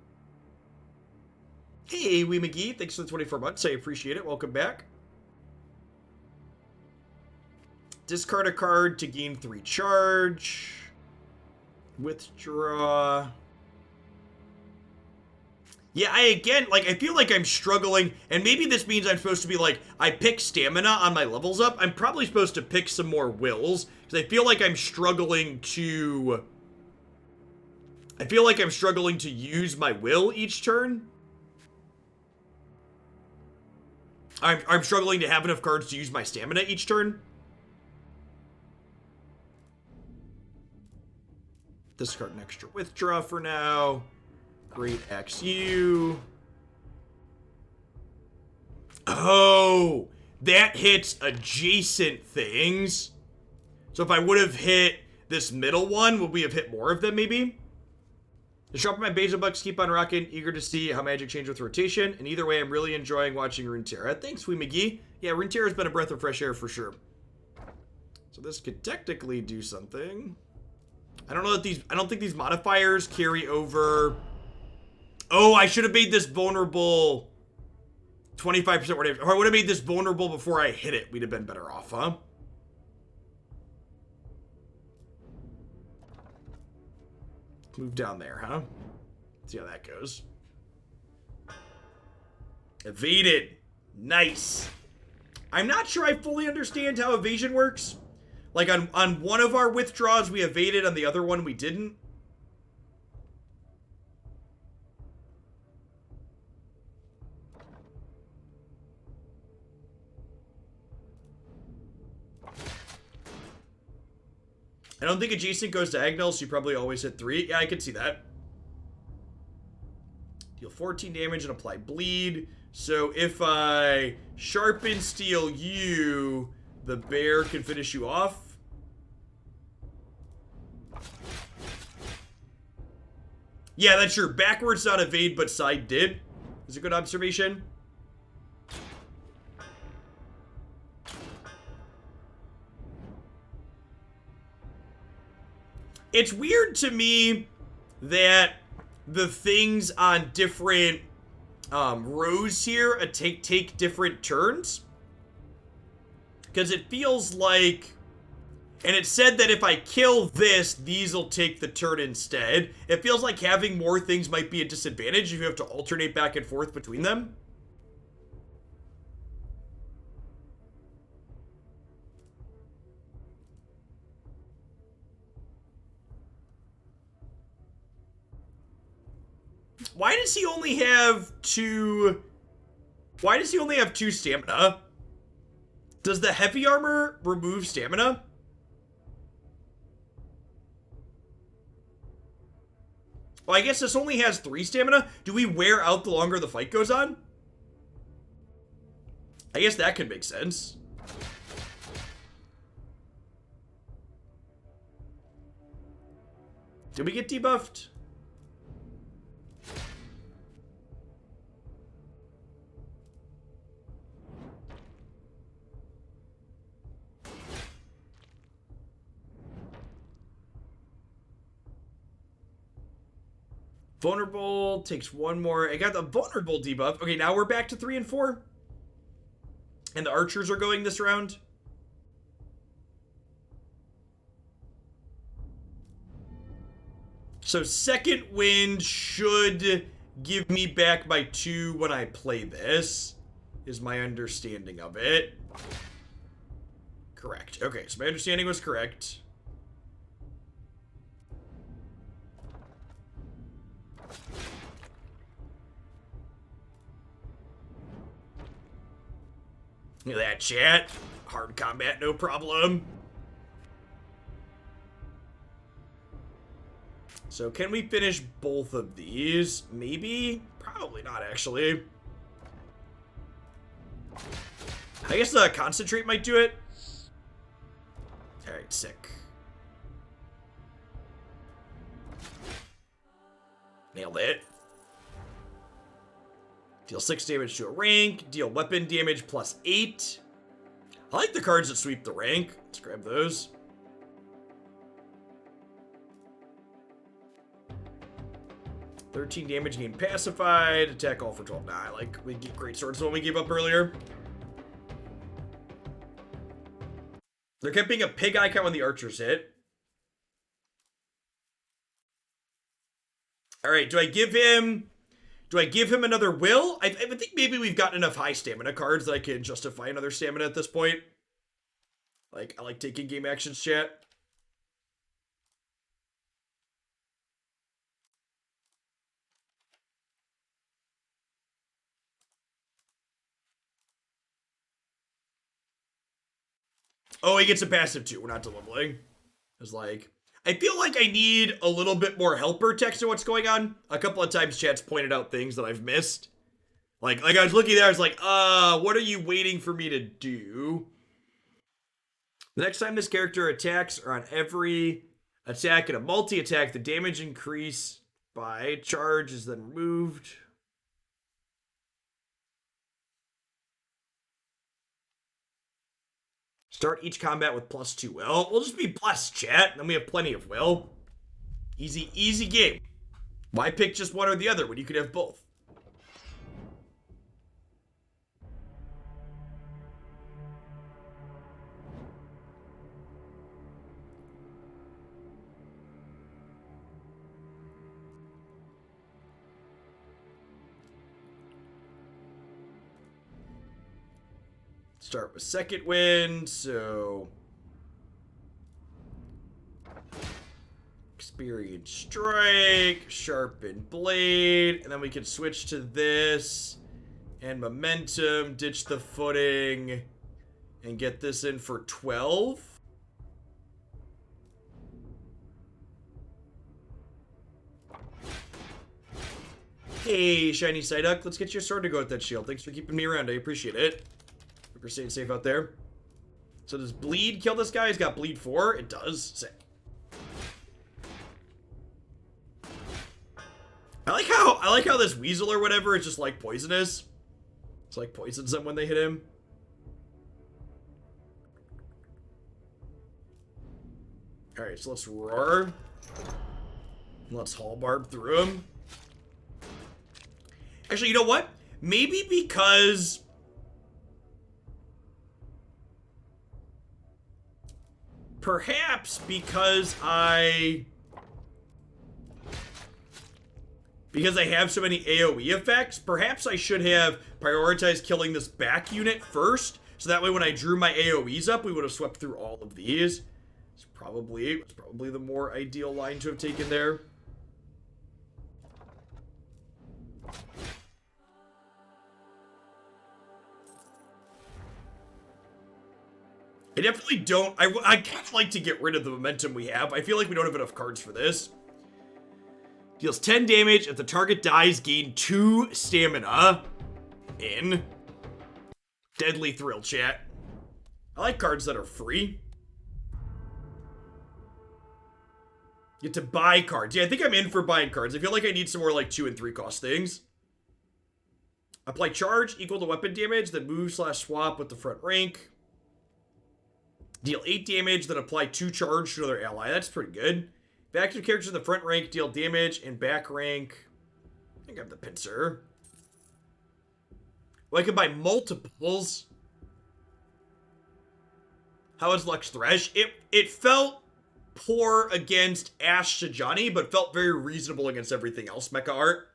Hey, Wee McGee, thanks for the 24 months. I appreciate it. Welcome back. Discard a card to gain 3 charge. Withdraw. Yeah, I feel like I'm struggling, and maybe this means I'm supposed to be like, I pick stamina on my levels up. I'm probably supposed to pick some more wills, because I feel like I'm struggling to use my will each turn. I'm struggling to have enough cards to use my stamina each turn. Discard an extra withdraw for now. Great XU. Oh, that hits adjacent things. So if I would have hit this middle one, would we have hit more of them maybe? The shop my Basil Bucks keep on rocking. Eager to see how Magic changes with rotation. And either way, I'm really enjoying watching Runeterra. Thanks, Wee McGee. Yeah, Runeterra's been a breath of fresh air for sure. So this could technically do something. I don't think these modifiers carry over. Oh, I should have made this vulnerable 25% whatever. Or I would have made this vulnerable before I hit it. We'd have been better off, huh? Move down there, huh? See how that goes. Evaded. Nice. I'm not sure I fully understand how evasion works. Like on one of our withdraws we evaded, on the other one we didn't. I don't think adjacent goes diagonal, so you probably always hit 3. Yeah, I can see that. Deal 14 damage and apply bleed. So if I sharpen steel you, the bear can finish you off. Yeah, that's true. Backwards not evade, but side did. Is a good observation. It's weird to me that the things on different rows here take different turns. Because it feels like... And it said that if I kill this, these will take the turn instead. It feels like having more things might be a disadvantage if you have to alternate back and forth between them. Why does he only have 2... Why does he only have 2 stamina? Does the heavy armor remove stamina? Well, I guess this only has 3 stamina. Do we wear out the longer the fight goes on? I guess that could make sense. Did we get debuffed? Vulnerable takes 1 more. I got the vulnerable debuff. Okay, now we're back to 3 and 4. And the archers are going this round. So second wind should give me back my 2 when I play this, is my understanding of it. Correct. Okay, so my understanding was correct. Look at that, chat. Hard combat, no problem. So can we finish both of these? Maybe? Probably not, actually. I guess the concentrate might do it. Alright, sick. Nailed it. Deal 6 damage to a rank. Deal weapon damage plus 8. I like the cards that sweep the rank. Let's grab those. $13 damage, gain pacified. Attack all for 12. Nah, I like we get great swords the one we gave up earlier. There kept being a pig icon when the archers hit. Alright, do I give him another will? I think maybe we've gotten enough high stamina cards that I can justify another stamina at this point. Like, I like taking game actions, chat. Oh, he gets a passive too. We're not deliberating. It's like, I feel like I need a little bit more helper text to what's going on. A couple of times chat's pointed out things that I've missed. Like I was looking there, I was like, what are you waiting for me to do? The next time this character attacks, or on every attack and a multi-attack, the damage increase by charge is then removed. Start each combat with +2 will. We'll just be blessed, chat. Then we have plenty of will. Easy, easy game. Why pick just one or the other when you could have both? Start with second wind, so experience strike, sharpened blade, and then we can switch to this and momentum, ditch the footing, and get this in for 12. Hey, Shiny Psyduck, let's get your sword to go with that shield. Thanks for keeping me around, I appreciate it. We're staying safe out there. So does bleed kill this guy? He's got bleed 4. It does. Sick. I like how this weasel or whatever is just like poisonous. It's like poisons them when they hit him. Alright, so let's roar. Let's halbarb through him. Actually, you know what? Maybe because perhaps because I have so many AoE effects, perhaps I should have prioritized killing this back unit first, so that way when I drew my AoEs up, we would have swept through all of these. It's probably the more ideal line to have taken there. I definitely don't. I kind of like to get rid of the momentum we have. I feel like we don't have enough cards for this. Deals 10 damage. If the target dies, gain 2 stamina. In. Deadly Thrill, chat. I like cards that are free. You get to buy cards. Yeah, I think I'm in for buying cards. I feel like I need some more like 2 and 3 cost things. Apply charge equal to weapon damage, then move/swap with the front rank. Deal 8 damage, then apply 2 charge to another ally. That's pretty good. If active characters in the front rank deal damage, and back rank, I think I have the pincer. Well, I can buy multiples. How is Lux Thresh? It felt poor against Ash Shijani, but felt very reasonable against everything else, Mecha Art.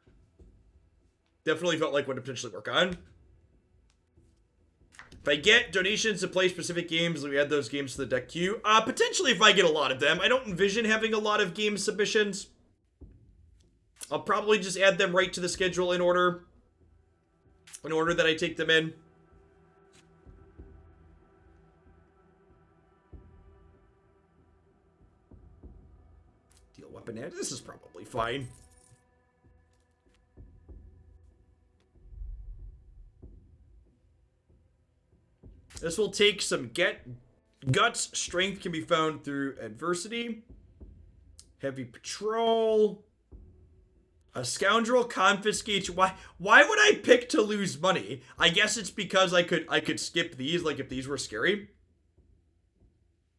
Definitely felt like one to potentially work on. If I get donations to play specific games, we add those games to the deck queue. Potentially if I get a lot of them. I don't envision having a lot of game submissions. I'll probably just add them right to the schedule in order that I take them in. Deal weapon edge. This is probably fine. This will take some guts. Strength can be found through adversity. Heavy patrol. A scoundrel confiscates. Why would I pick to lose money? I guess it's because I could skip these, like if these were scary.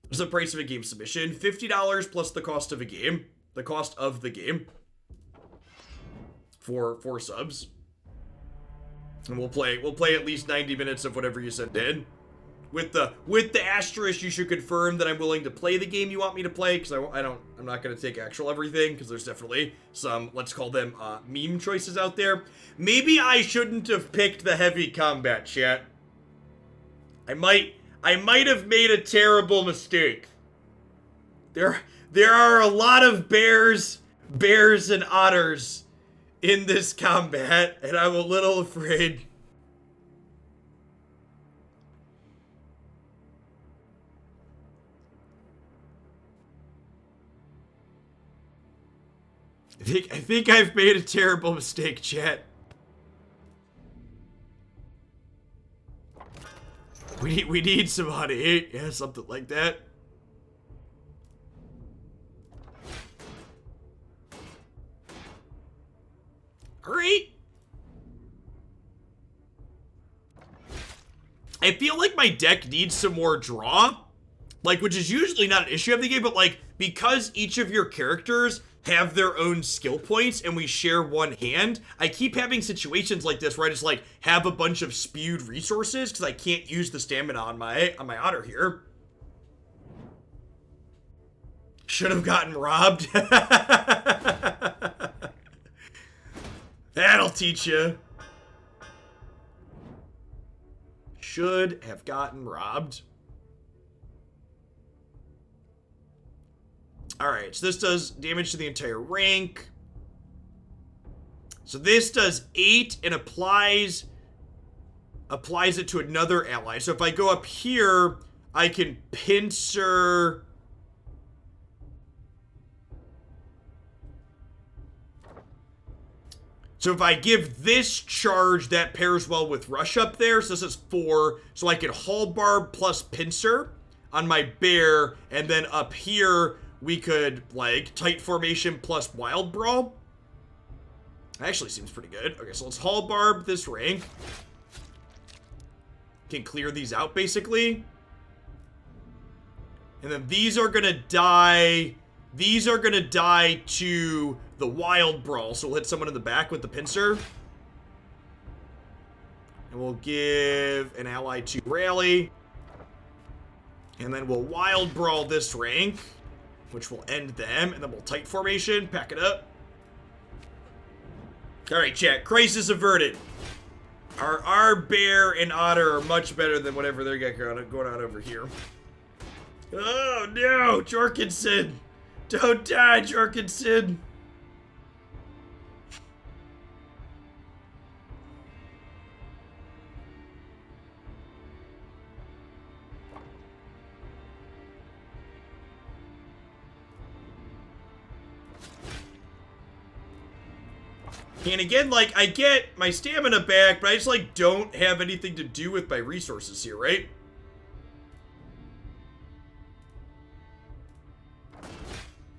What's the price of a game submission? $50 plus the cost of a game. The cost of the game. For 4 subs. And we'll play at least 90 minutes of whatever you sent in. With the asterisk, you should confirm that I'm willing to play the game you want me to play, because I'm not going to take actual everything, because there's definitely some, let's call them, meme choices out there. Maybe I shouldn't have picked the heavy combat, chat. I might have made a terrible mistake. There are a lot of bears and otters in this combat, and I'm a little afraid. I think I've made a terrible mistake, chat. We need some honey. Yeah, something like that. Alright. I feel like my deck needs some more draw. Like, which is usually not an issue of the game, but like, because each of your characters have their own skill points and we share one hand, I keep having situations like this where I just like have a bunch of spewed resources because I can't use the stamina on my otter here. Should have gotten robbed. That'll teach you. Should have gotten robbed. Alright, so this does damage to the entire rank. So this does 8 and applies it to another ally. So if I go up here, I can pincer. So if I give this charge, that pairs well with rush up there. So this is 4. So I can halberd plus pincer on my bear, and then up here we could, like, tight formation plus wild brawl. Actually seems pretty good. Okay, so let's halberd this rank. Can clear these out, basically. And then these are gonna die. These are gonna die to the wild brawl. So we'll hit someone in the back with the pincer. And we'll give an ally to rally. And then we'll wild brawl this rank, which will end them, and then we'll tight formation, pack it up. Alright, chat, crisis averted. Our bear and otter are much better than whatever they got going on over here. Oh no, Jorgensen! Don't die, Jorgensen! And again, like, I get my stamina back, but I just, like, don't have anything to do with my resources here, right?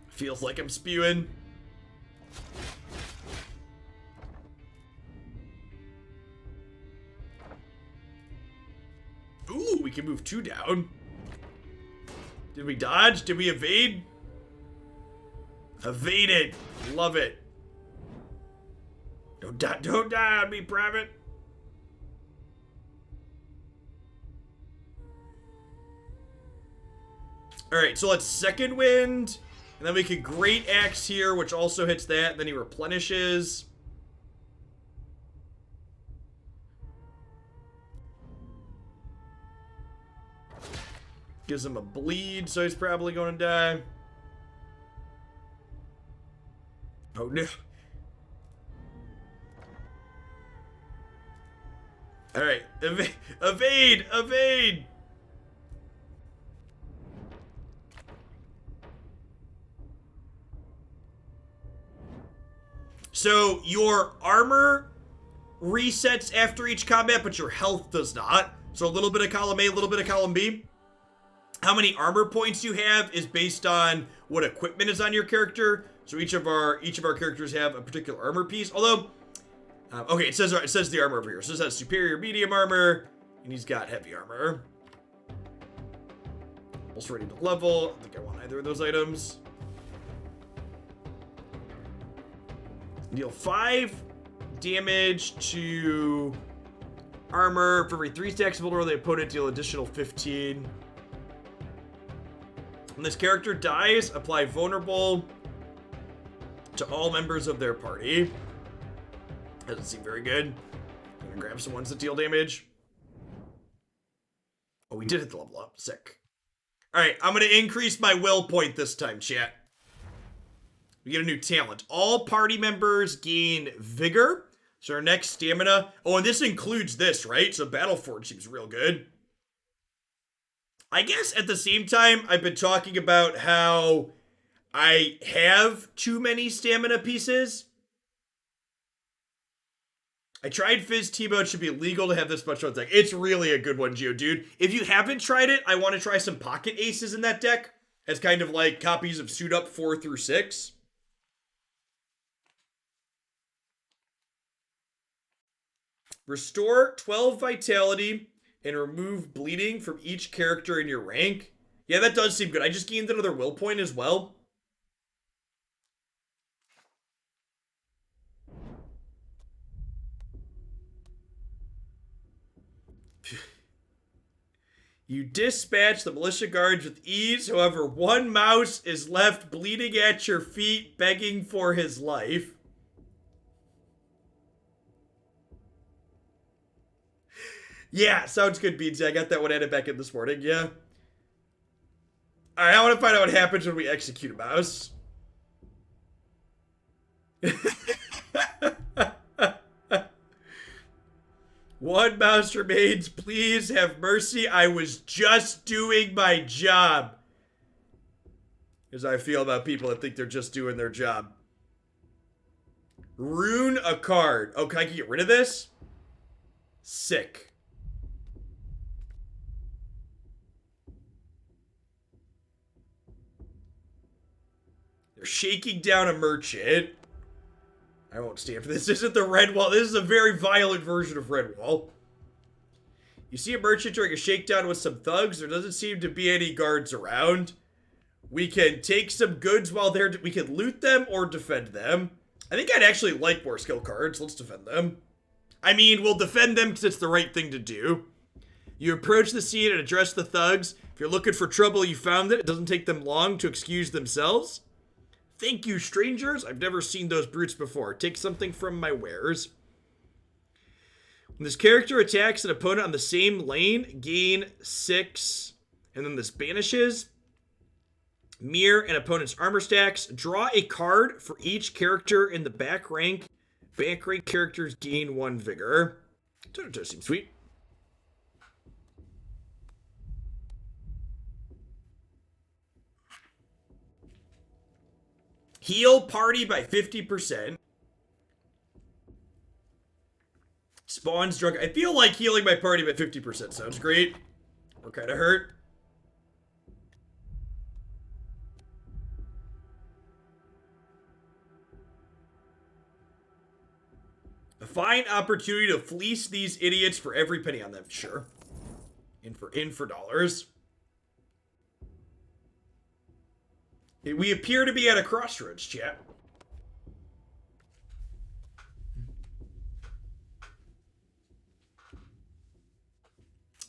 Feels like I'm spewing. Ooh, we can move 2 down. Did we dodge? Did we evade? Evaded. Love it. Don't die on me, Private. Alright, so let's second wind. And then we can Great Axe here, which also hits that. And then he replenishes. Gives him a bleed, so he's probably going to die. Oh no. Alright, evade! Evade! So, your armor resets after each combat, but your health does not. So a little bit of column A, a little bit of column B. How many armor points you have is based on what equipment is on your character. So each of our characters have a particular armor piece. Although, okay, it says the armor over here. So it says superior medium armor, and he's got heavy armor. Almost ready to level. I don't think I want either of those items. Deal 5 damage to armor. For every 3 stacks of vulnerable, the opponent deal additional 15. When this character dies, apply vulnerable to all members of their party. Doesn't seem very good. I'm gonna grab some ones that deal damage. Oh, we did hit the level up. Sick. Alright, I'm gonna increase my will point this time, chat. We get a new talent. All party members gain vigor. So our next stamina. Oh, and this includes this, right? So Battleforge seems real good. I guess at the same time, I've been talking about how I have too many stamina pieces. I tried Fizz Tebow. It should be illegal to have this much on deck. It's really a good one, Geodude. If you haven't tried it, I want to try some Pocket Aces in that deck as kind of like copies of Suit Up 4 through 6. Restore 12 vitality and remove bleeding from each character in your rank. Yeah, that does seem good. I just gained another will point as well. You dispatch the militia guards with ease. However, one mouse is left bleeding at your feet, begging for his life. Yeah, sounds good, Beansy. I got that one added back in this morning, yeah. Alright, I want to find out what happens when we execute a mouse. One mouse remains. Please have mercy. I was just doing my job. As I feel about people that think they're just doing their job. Rune a card. Oh, can I get rid of this? Sick. They're shaking down a merchant. I won't stand for this. This isn't the Red Wall. This is a very violent version of Red Wall. You see a merchant during a shakedown with some thugs. There doesn't seem to be any guards around. We can take some goods while they're... We can loot them or defend them. I think I'd actually like more skill cards. Let's defend them. I mean, we'll defend them because it's the right thing to do. You approach the scene and address the thugs. If you're looking for trouble, you found it. It doesn't take them long to excuse themselves. Thank you, strangers. I've never seen those brutes before. Take something from my wares. When this character attacks an opponent on the same lane, gain 6. And then this banishes. Mirror an opponent's armor stacks. Draw a card for each character in the back rank. Back rank characters gain 1 vigor. That does seem sweet. Heal party by 50%. Spawns drunk. I feel like healing my party by 50% sounds great. Or kind of hurt. A fine opportunity to fleece these idiots for every penny on them. Sure. In for dollars. We appear to be at a crossroads, chat.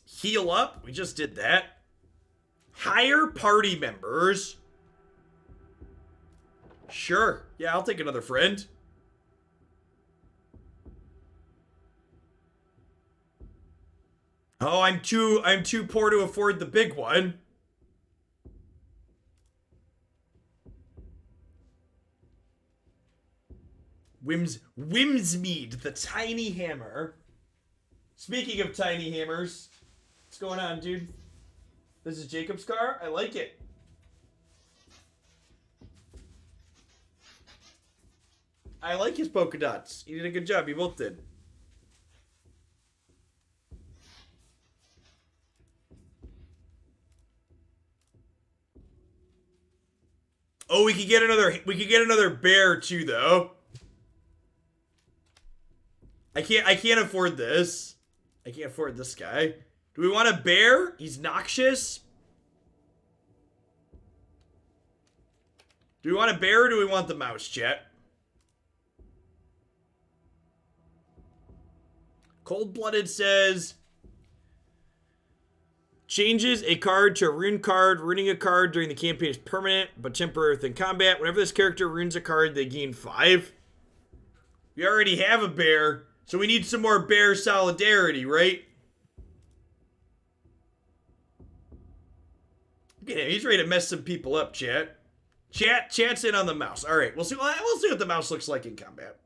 Heal up. We just did that. Hire party members. Sure. Yeah, I'll take another friend. Oh, I'm too poor to afford the big one. Whimsmead, the tiny hammer. Speaking of tiny hammers, what's going on, dude? This is Jacob's car? I like it. I like his polka dots. You did a good job. You both did. Oh, we could get another bear too, though. I can't afford this. I can't afford this guy. Do we want a bear? He's noxious. Do we want a bear or do we want the mouse, chat? Cold-Blooded says, changes a card to a rune card. Ruining a card during the campaign is permanent, but temporary within combat. Whenever this character runes a card, they gain 5. We already have a bear, so we need some more bear solidarity, right? Look at him. He's ready to mess some people up, chat. Chat's in on the mouse. All right, we'll see what the mouse looks like in combat.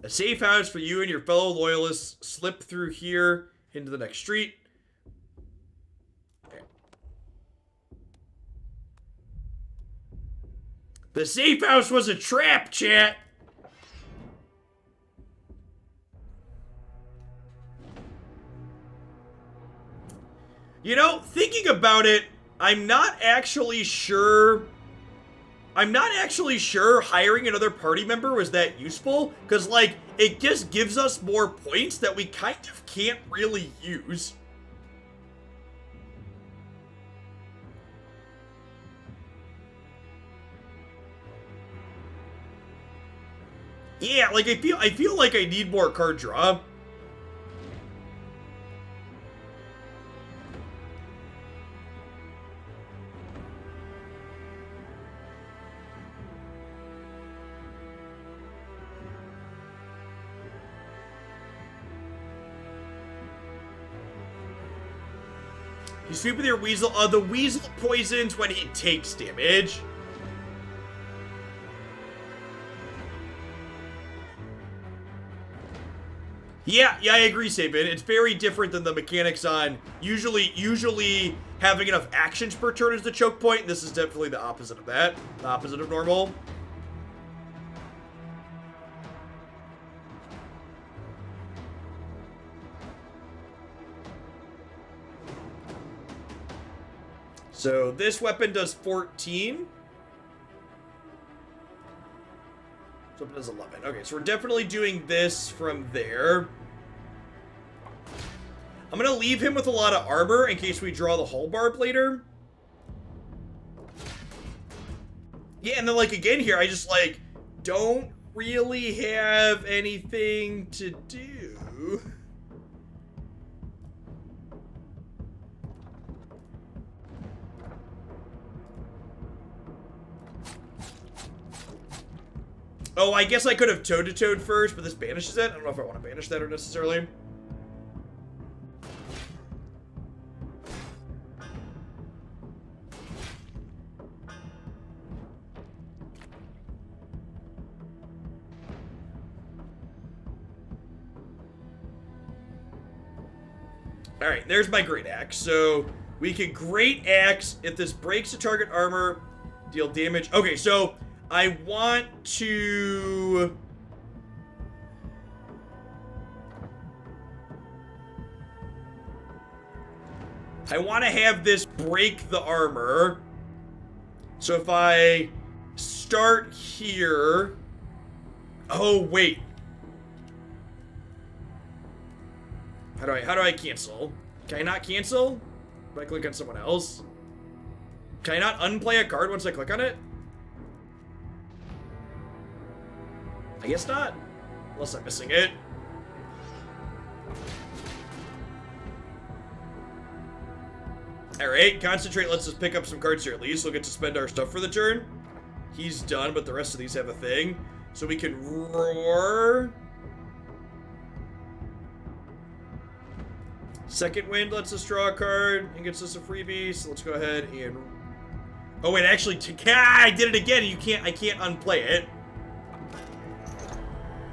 A safe house for you and your fellow loyalists. Slip through here into the next street. Okay. The safe house was a trap, chat. You know, thinking about it, I'm not actually sure hiring another party member was that useful, because, like, it just gives us more points that we kind of can't really use. Yeah, like, I feel like I need more card draw. You sweep with your weasel. The weasel poisons when he takes damage. Yeah, I agree, Sabin. It's very different than the mechanics on usually having enough actions per turn is the choke point. This is definitely the opposite of that. The opposite of normal. So this weapon does 14. This weapon does 11. Okay, so we're definitely doing this from there. I'm gonna leave him with a lot of armor in case we draw the hull barb later. Yeah, and then, like, again here, I just, like, don't really have anything to do. Oh, I guess I could have toe-to-toed first, but this banishes it. I don't know if I want to banish that or necessarily. Alright, there's my Great Axe. So, we can Great Axe. If this breaks the target armor, deal damage. Okay, so I want to... I want to have this break the armor. So if I start here... Oh, wait. How do I cancel? Can I not cancel? If I click on someone else? Can I not unplay a card once I click on it? I guess not. Unless I'm missing it. Alright, Concentrate lets us pick up some cards here at least. We'll get to spend our stuff for the turn. He's done, but the rest of these have a thing. So we can Roar. Second wind lets us draw a card and gets us a freebie, so let's go ahead and... Oh wait, actually, I did it again. I can't unplay it.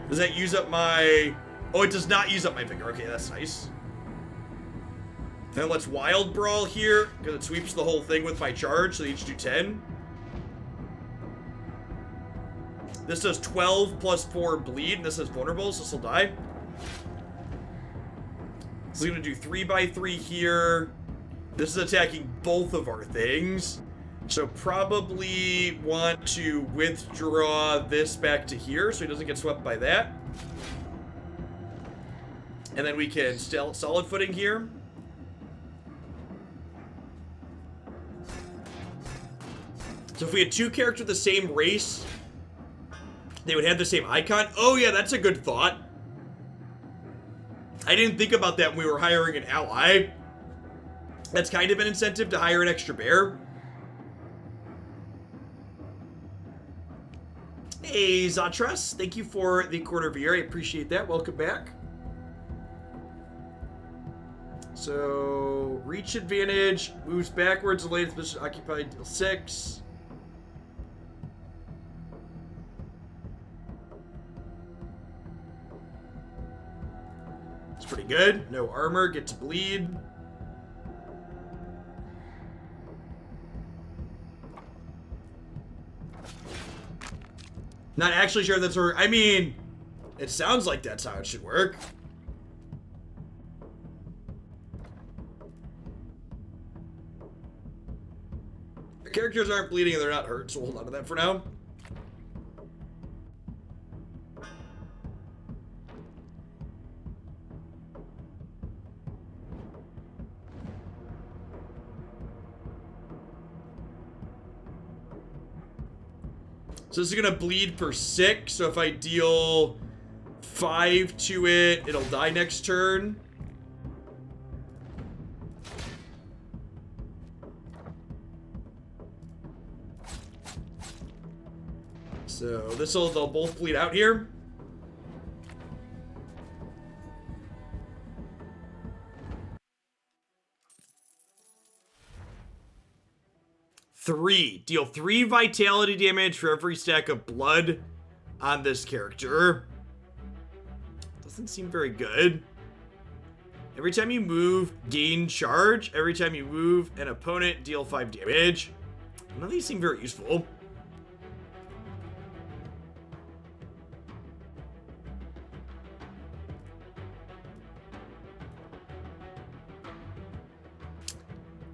Does that use up my... Oh, it does not use up my vigor. Okay, that's nice. Then let's Wild Brawl here, because it sweeps the whole thing with my charge, so they each do 10. This does 12 plus 4 bleed, and this is vulnerable, so this will die. So we're going to do 3x3 here. This is attacking both of our things. So probably want to withdraw this back to here so he doesn't get swept by that. And then we can still solid footing here. So if we had two characters of the same race, they would have the same icon. Oh yeah, that's a good thought. I didn't think about that when we were hiring an ally. That's kind of an incentive to hire an extra bear. Hey, Zatras, thank you for the quarter of a year. I appreciate that. Welcome back. So, reach advantage, moves backwards, the latest position occupied, deal 6. It's pretty good. No armor, get to bleed. Not actually sure that's where, I mean, it sounds like that's how it should work. The characters aren't bleeding and they're not hurt, so we'll hold on to that for now. So this is gonna bleed for 6, so if I deal 5 to it, it'll die next turn. So they'll both bleed out here. Deal 3 vitality damage for every stack of blood on this character. Doesn't seem very good. Every time you move, gain charge. Every time you move an opponent, deal 5 damage. None of these seem very useful.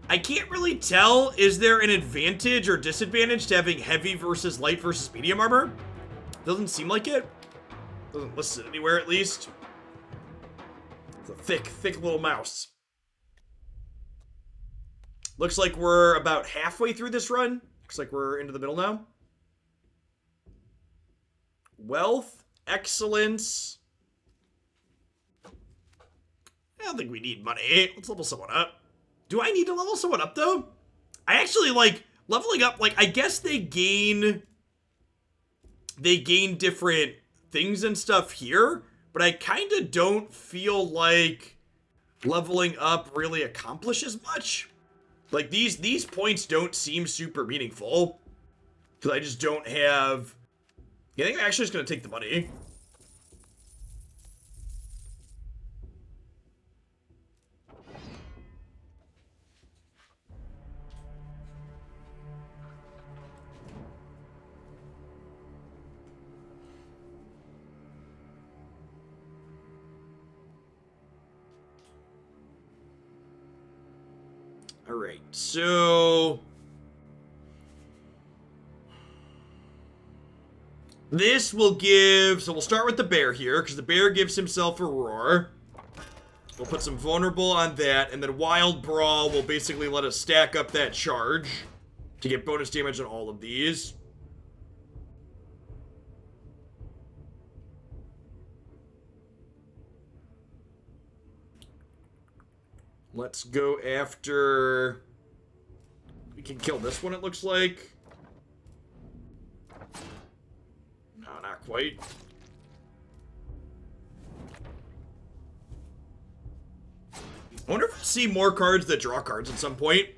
I can't really tell, is there an advantage or disadvantage to having heavy versus light versus medium armor? Doesn't seem like it. Doesn't list it anywhere, at least. It's a thick little mouse. Looks like we're about halfway through this run. Looks like we're into the middle now. Wealth, excellence. I don't think we need money. Let's level someone up. Do I need to level someone up, though? I actually, like, leveling up, like, I guess they gain different things and stuff here, but I kind of don't feel like leveling up really accomplishes much. Like, these points don't seem super meaningful, because I just don't have... I think I'm actually just going to take the money. All right, so this will give, so we'll start with the bear here, because the bear gives himself a roar. We'll put some vulnerable on that, and then Wild Brawl will basically let us stack up that charge to get bonus damage on all of these. Let's go after... We can kill this one, it looks like. No, not quite. I wonder if we'll see more cards that draw cards at some point.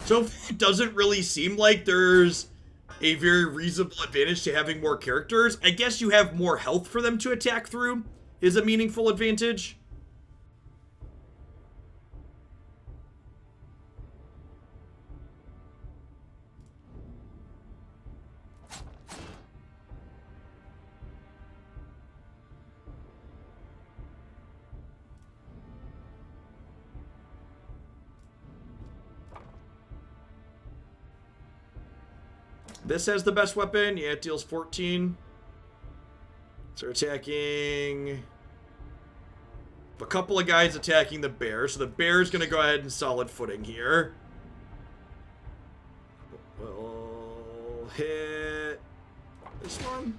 So it doesn't really seem like there's a very reasonable advantage to having more characters. I guess you have more health for them to attack through is a meaningful advantage. This has the best weapon. Yeah, it deals 14. So attacking a couple of guys attacking the bear. So the bear's going to go ahead and solid footing here. We'll hit this one.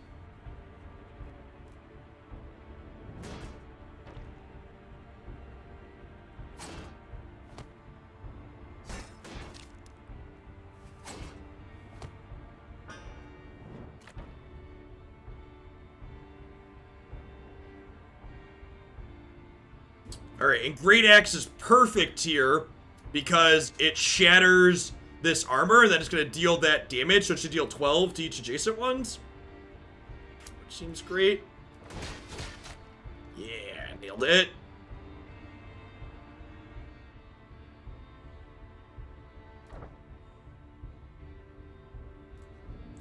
Alright, and Great Axe is perfect here because it shatters this armor, and then it's going to deal that damage, so it should deal 12 to each adjacent ones. Which seems great. Yeah, nailed it.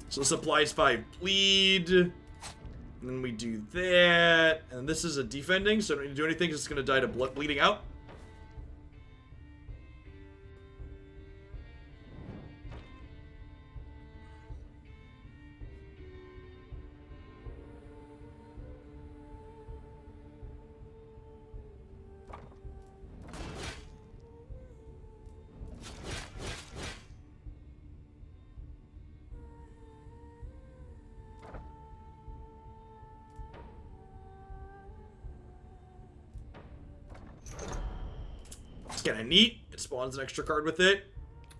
So this applies 5 bleed. And then we do that. And this is a defending, so I don't need to do anything. It's going to die to bleeding out. It's kind of neat. It spawns an extra card with it.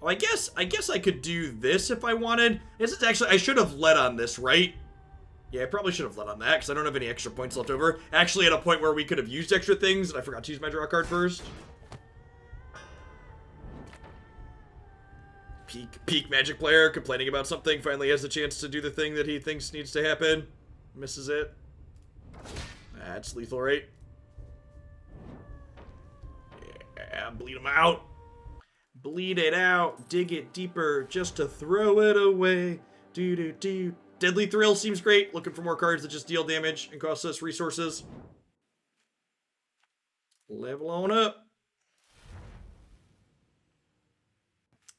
Oh, I guess I could do this if I wanted. This is actually, I should have led on this, right? Yeah, I probably should have led on that because I don't have any extra points left over. Actually, at a point where we could have used extra things, and I forgot to use my draw card first. Peak Magic player complaining about something, finally has the chance to do the thing that he thinks needs to happen. Misses it. That's lethal, right? Yeah, bleed him out. Bleed it out. Dig it deeper just to throw it away. Do. Deadly Thrill seems great. Looking for more cards that just deal damage and cost us resources. Level on up.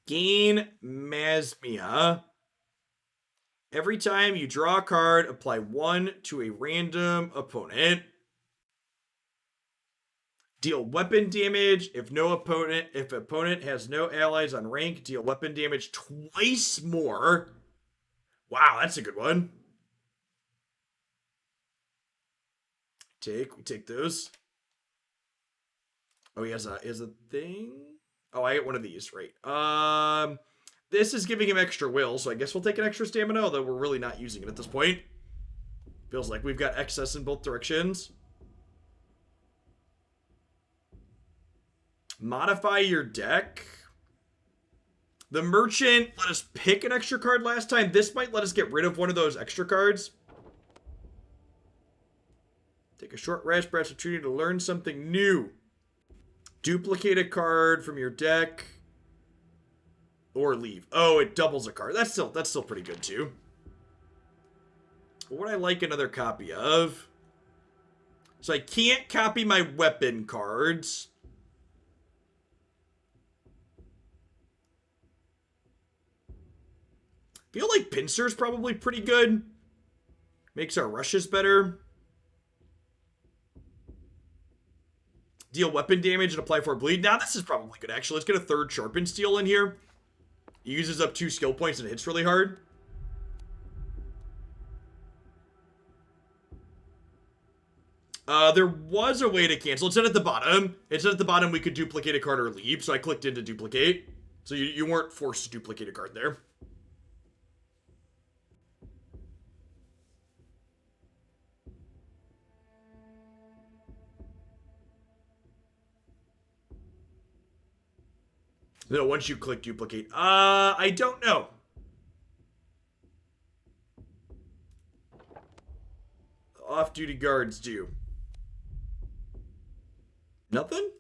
Gain Masmia. Every time you draw a card, apply 1 to a random opponent. Deal weapon damage if opponent has no allies on rank, deal weapon damage twice more. Wow, that's a good one. We take those. Oh, he has a thing. Oh, I get one of these, right? This is giving him extra will, so I guess we'll take an extra stamina, although we're really not using it at this point. Feels like we've got excess in both directions. Modify your deck. The merchant let us pick an extra card last time. This might let us get rid of one of those extra cards. Take a short rest, perhaps opportunity to learn something new. Duplicate a card from your deck. Or leave. Oh, it doubles a card. That's still pretty good too. What would I like another copy of? So I can't copy my weapon cards. Feel like Pincer's probably pretty good. Makes our rushes better. Deal weapon damage and apply 4 bleed. Now this is probably good, actually. Let's get a 3rd Sharpen Steel in here. It uses up 2 skill points and hits really hard. There was a way to cancel. It said at the bottom. It said at the bottom we could duplicate a card or leave, so I clicked into duplicate. So you weren't forced to duplicate a card there. No, once you click duplicate. I don't know. Off-duty guards do. Nothing?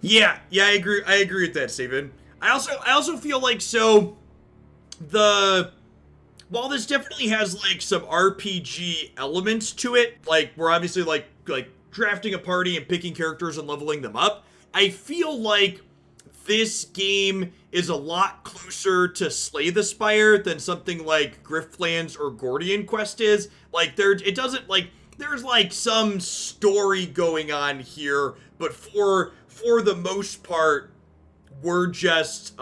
Yeah, I agree. I agree with that, Steven. I also feel like so the while this definitely has like some RPG elements to it, like we're obviously like drafting a party and picking characters and leveling them up. I feel like this game is a lot closer to Slay the Spire than something like Griftlands or Gordian Quest is. Like it doesn't like there's like some story going on here, but for the most part, we're just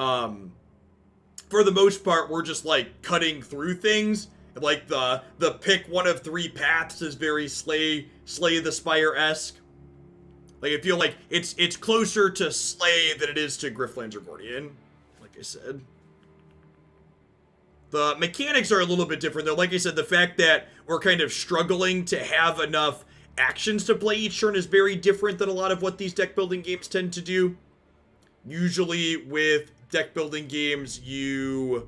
like cutting through things. Like the pick one of three paths is very Slay the Spire-esque. Like I feel like it's closer to Slay than it is to Griftlands or Gordian, like I said. The mechanics are a little bit different though. Like I said, the fact that we're kind of struggling to have enough actions to play each turn is very different than a lot of what these deck building games tend to do. Usually with deck building games, you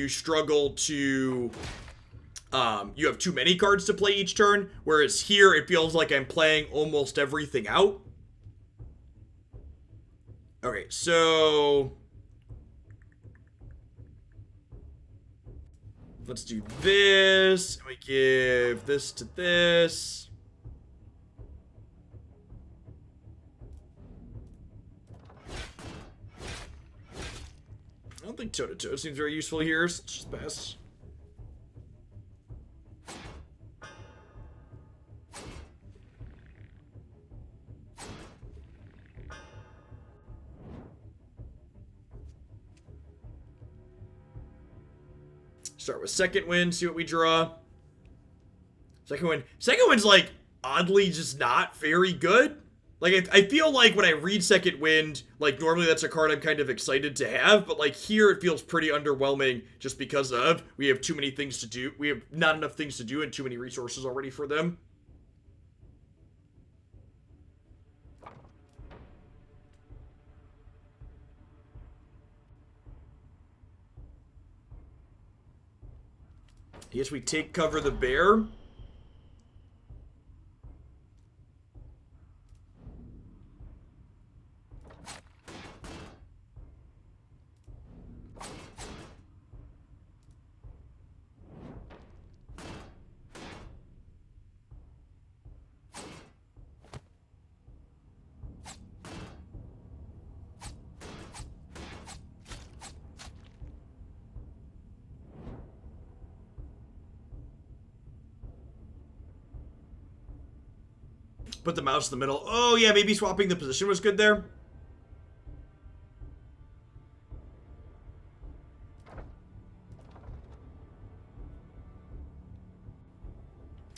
struggle to you have too many cards to play each turn, whereas here it feels like I'm playing almost everything out. Okay, so let's do this. We give this to this. I don't think toe-to-toe seems very useful here, so let's just pass. Start with second wind, see what we draw. Second wind's like oddly just not very good. Like I feel like when I read second wind, like normally that's a card I'm kind of excited to have, but like here it feels pretty underwhelming just because of we have too many things to do. We have not enough things to do and too many resources already for them. I guess we take cover the bear. Put the mouse in the middle. Oh yeah, maybe swapping the position was good there.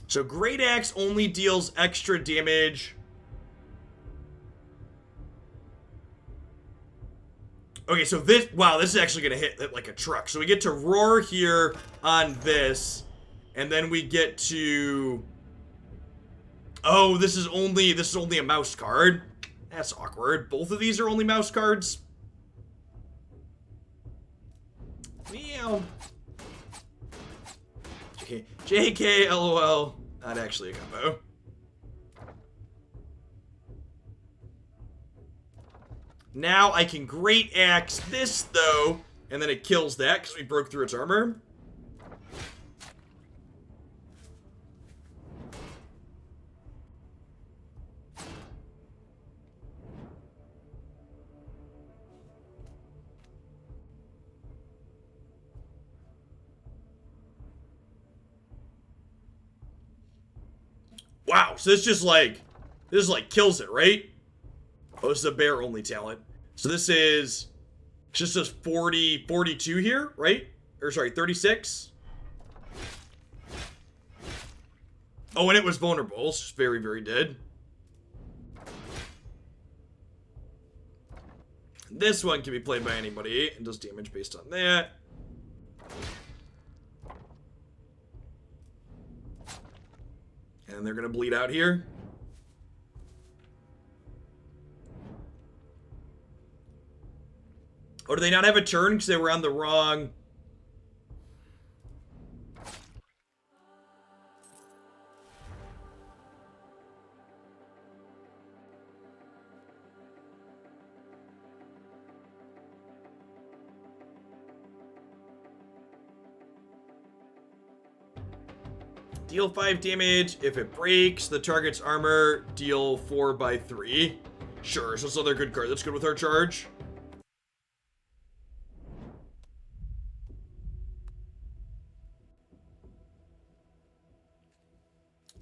So Great Axe only deals extra damage. Okay, so this is actually gonna hit like a truck. So we get to roar here on this, and then we get to. Oh, this is only a mouse card. That's awkward. Both of these are only mouse cards. Meow. JK, LOL. Not actually a combo. Now I can Great Axe this, though, and then it kills that because we broke through its armor. Wow, so this kills it, right? Oh, this is a bear only talent. So this is just a 42 here, right? Or sorry, 36. Oh, and it was vulnerable. It's just very, very dead. This one can be played by anybody and does damage based on that. And they're going to bleed out here. Or do they not have a turn because they were on the wrong... Deal 5 damage. If it breaks the target's armor, deal 4 by 3. Sure, so it's another good card. That's good with our charge.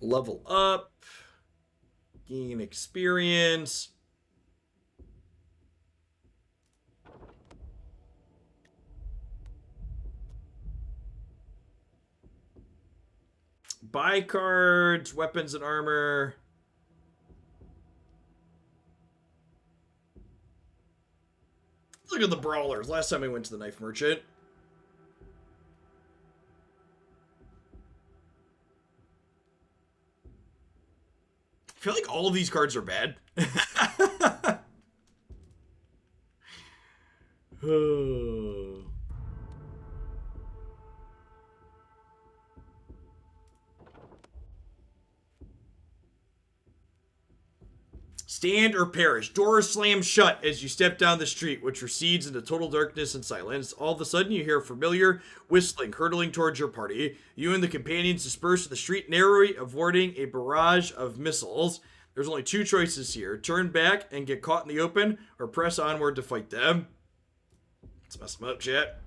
Level up. Gain experience. Buy cards, weapons and armor. Look at the brawlers. Last time we went to the knife merchant. I feel like all of these cards are bad. Stand or perish. Doors slam shut as you step down the street, which recedes into total darkness and silence. All of a sudden, you hear familiar whistling hurtling towards your party. You and the companions disperse to the street, narrowly avoiding a barrage of missiles. There's only 2 choices here. Turn back and get caught in the open, or press onward to fight them. Let's mess them up, chat.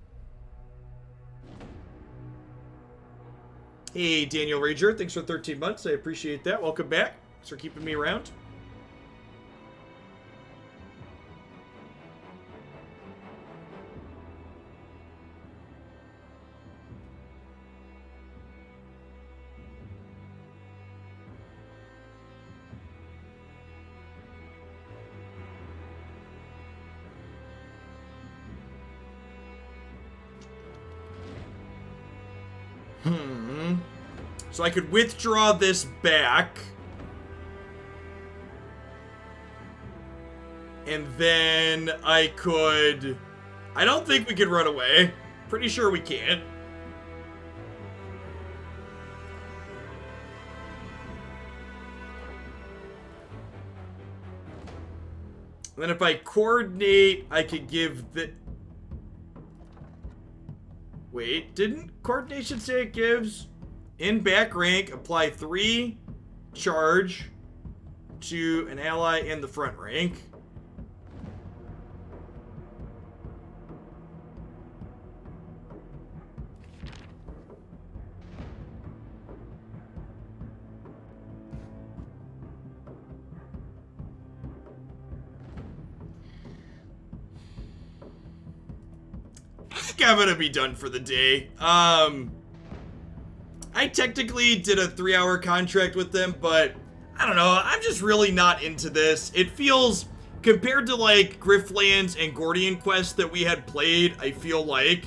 Hey, Daniel Rager. Thanks for 13 months. I appreciate that. Welcome back. Thanks for keeping me around. So I could withdraw this back. And then I could... I don't think we could run away. Pretty sure we can't. And then if I coordinate, I could give the... Wait, didn't coordination say it gives... In back rank, apply 3 charge to an ally in the front rank. I think I'm gonna be done for the day. I technically did a 3-hour contract with them, but I don't know. I'm just really not into this. It feels, compared to like Griftlands and Gordian Quest that we had played, I feel like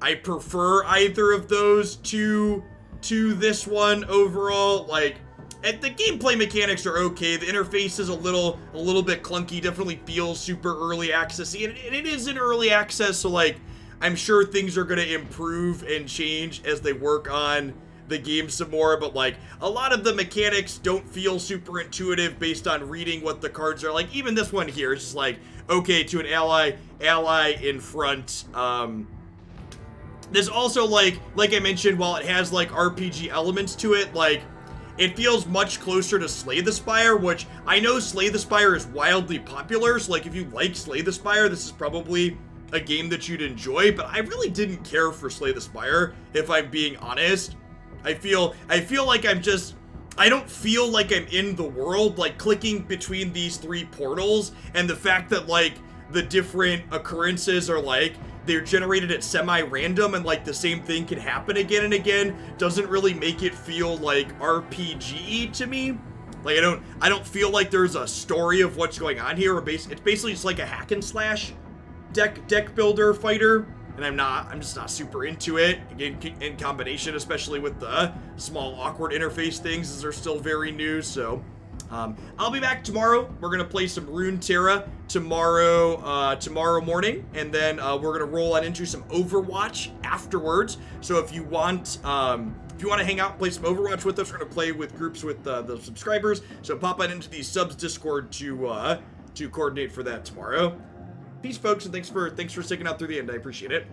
I prefer either of those to this one overall. Like, the gameplay mechanics are okay. The interface is a little bit clunky. Definitely feels super early accessy, and it is in early access, so like, I'm sure things are going to improve and change as they work on the game some more, but like, a lot of the mechanics don't feel super intuitive based on reading what the cards are. Like, even this one here is just like, okay, to an ally in front. This also, like I mentioned, while it has like RPG elements to it, like, it feels much closer to Slay the Spire, which I know Slay the Spire is wildly popular, so like, if you like Slay the Spire, this is probably a game that you'd enjoy, but I really didn't care for Slay the Spire, if I'm being honest. I feel like I don't feel like I'm in the world, like clicking between these 3 portals, and the fact that like the different occurrences are like, they're generated at semi-random and like the same thing can happen again and again, doesn't really make it feel like RPG to me. Like, I don't feel like there's a story of what's going on here. It's basically just like a hack and slash deck builder fighter, and I'm just not super into it. Again, in combination, especially with the small awkward interface things, as they're still very new. So I'll be back tomorrow. We're gonna play some Runeterra tomorrow morning, and then we're gonna roll on into some Overwatch afterwards. So if you want to hang out and play some Overwatch with us, we're gonna play with groups with the subscribers. So pop on into the subs Discord to coordinate for that tomorrow. Peace, folks, and thanks for sticking out through the end. I appreciate it.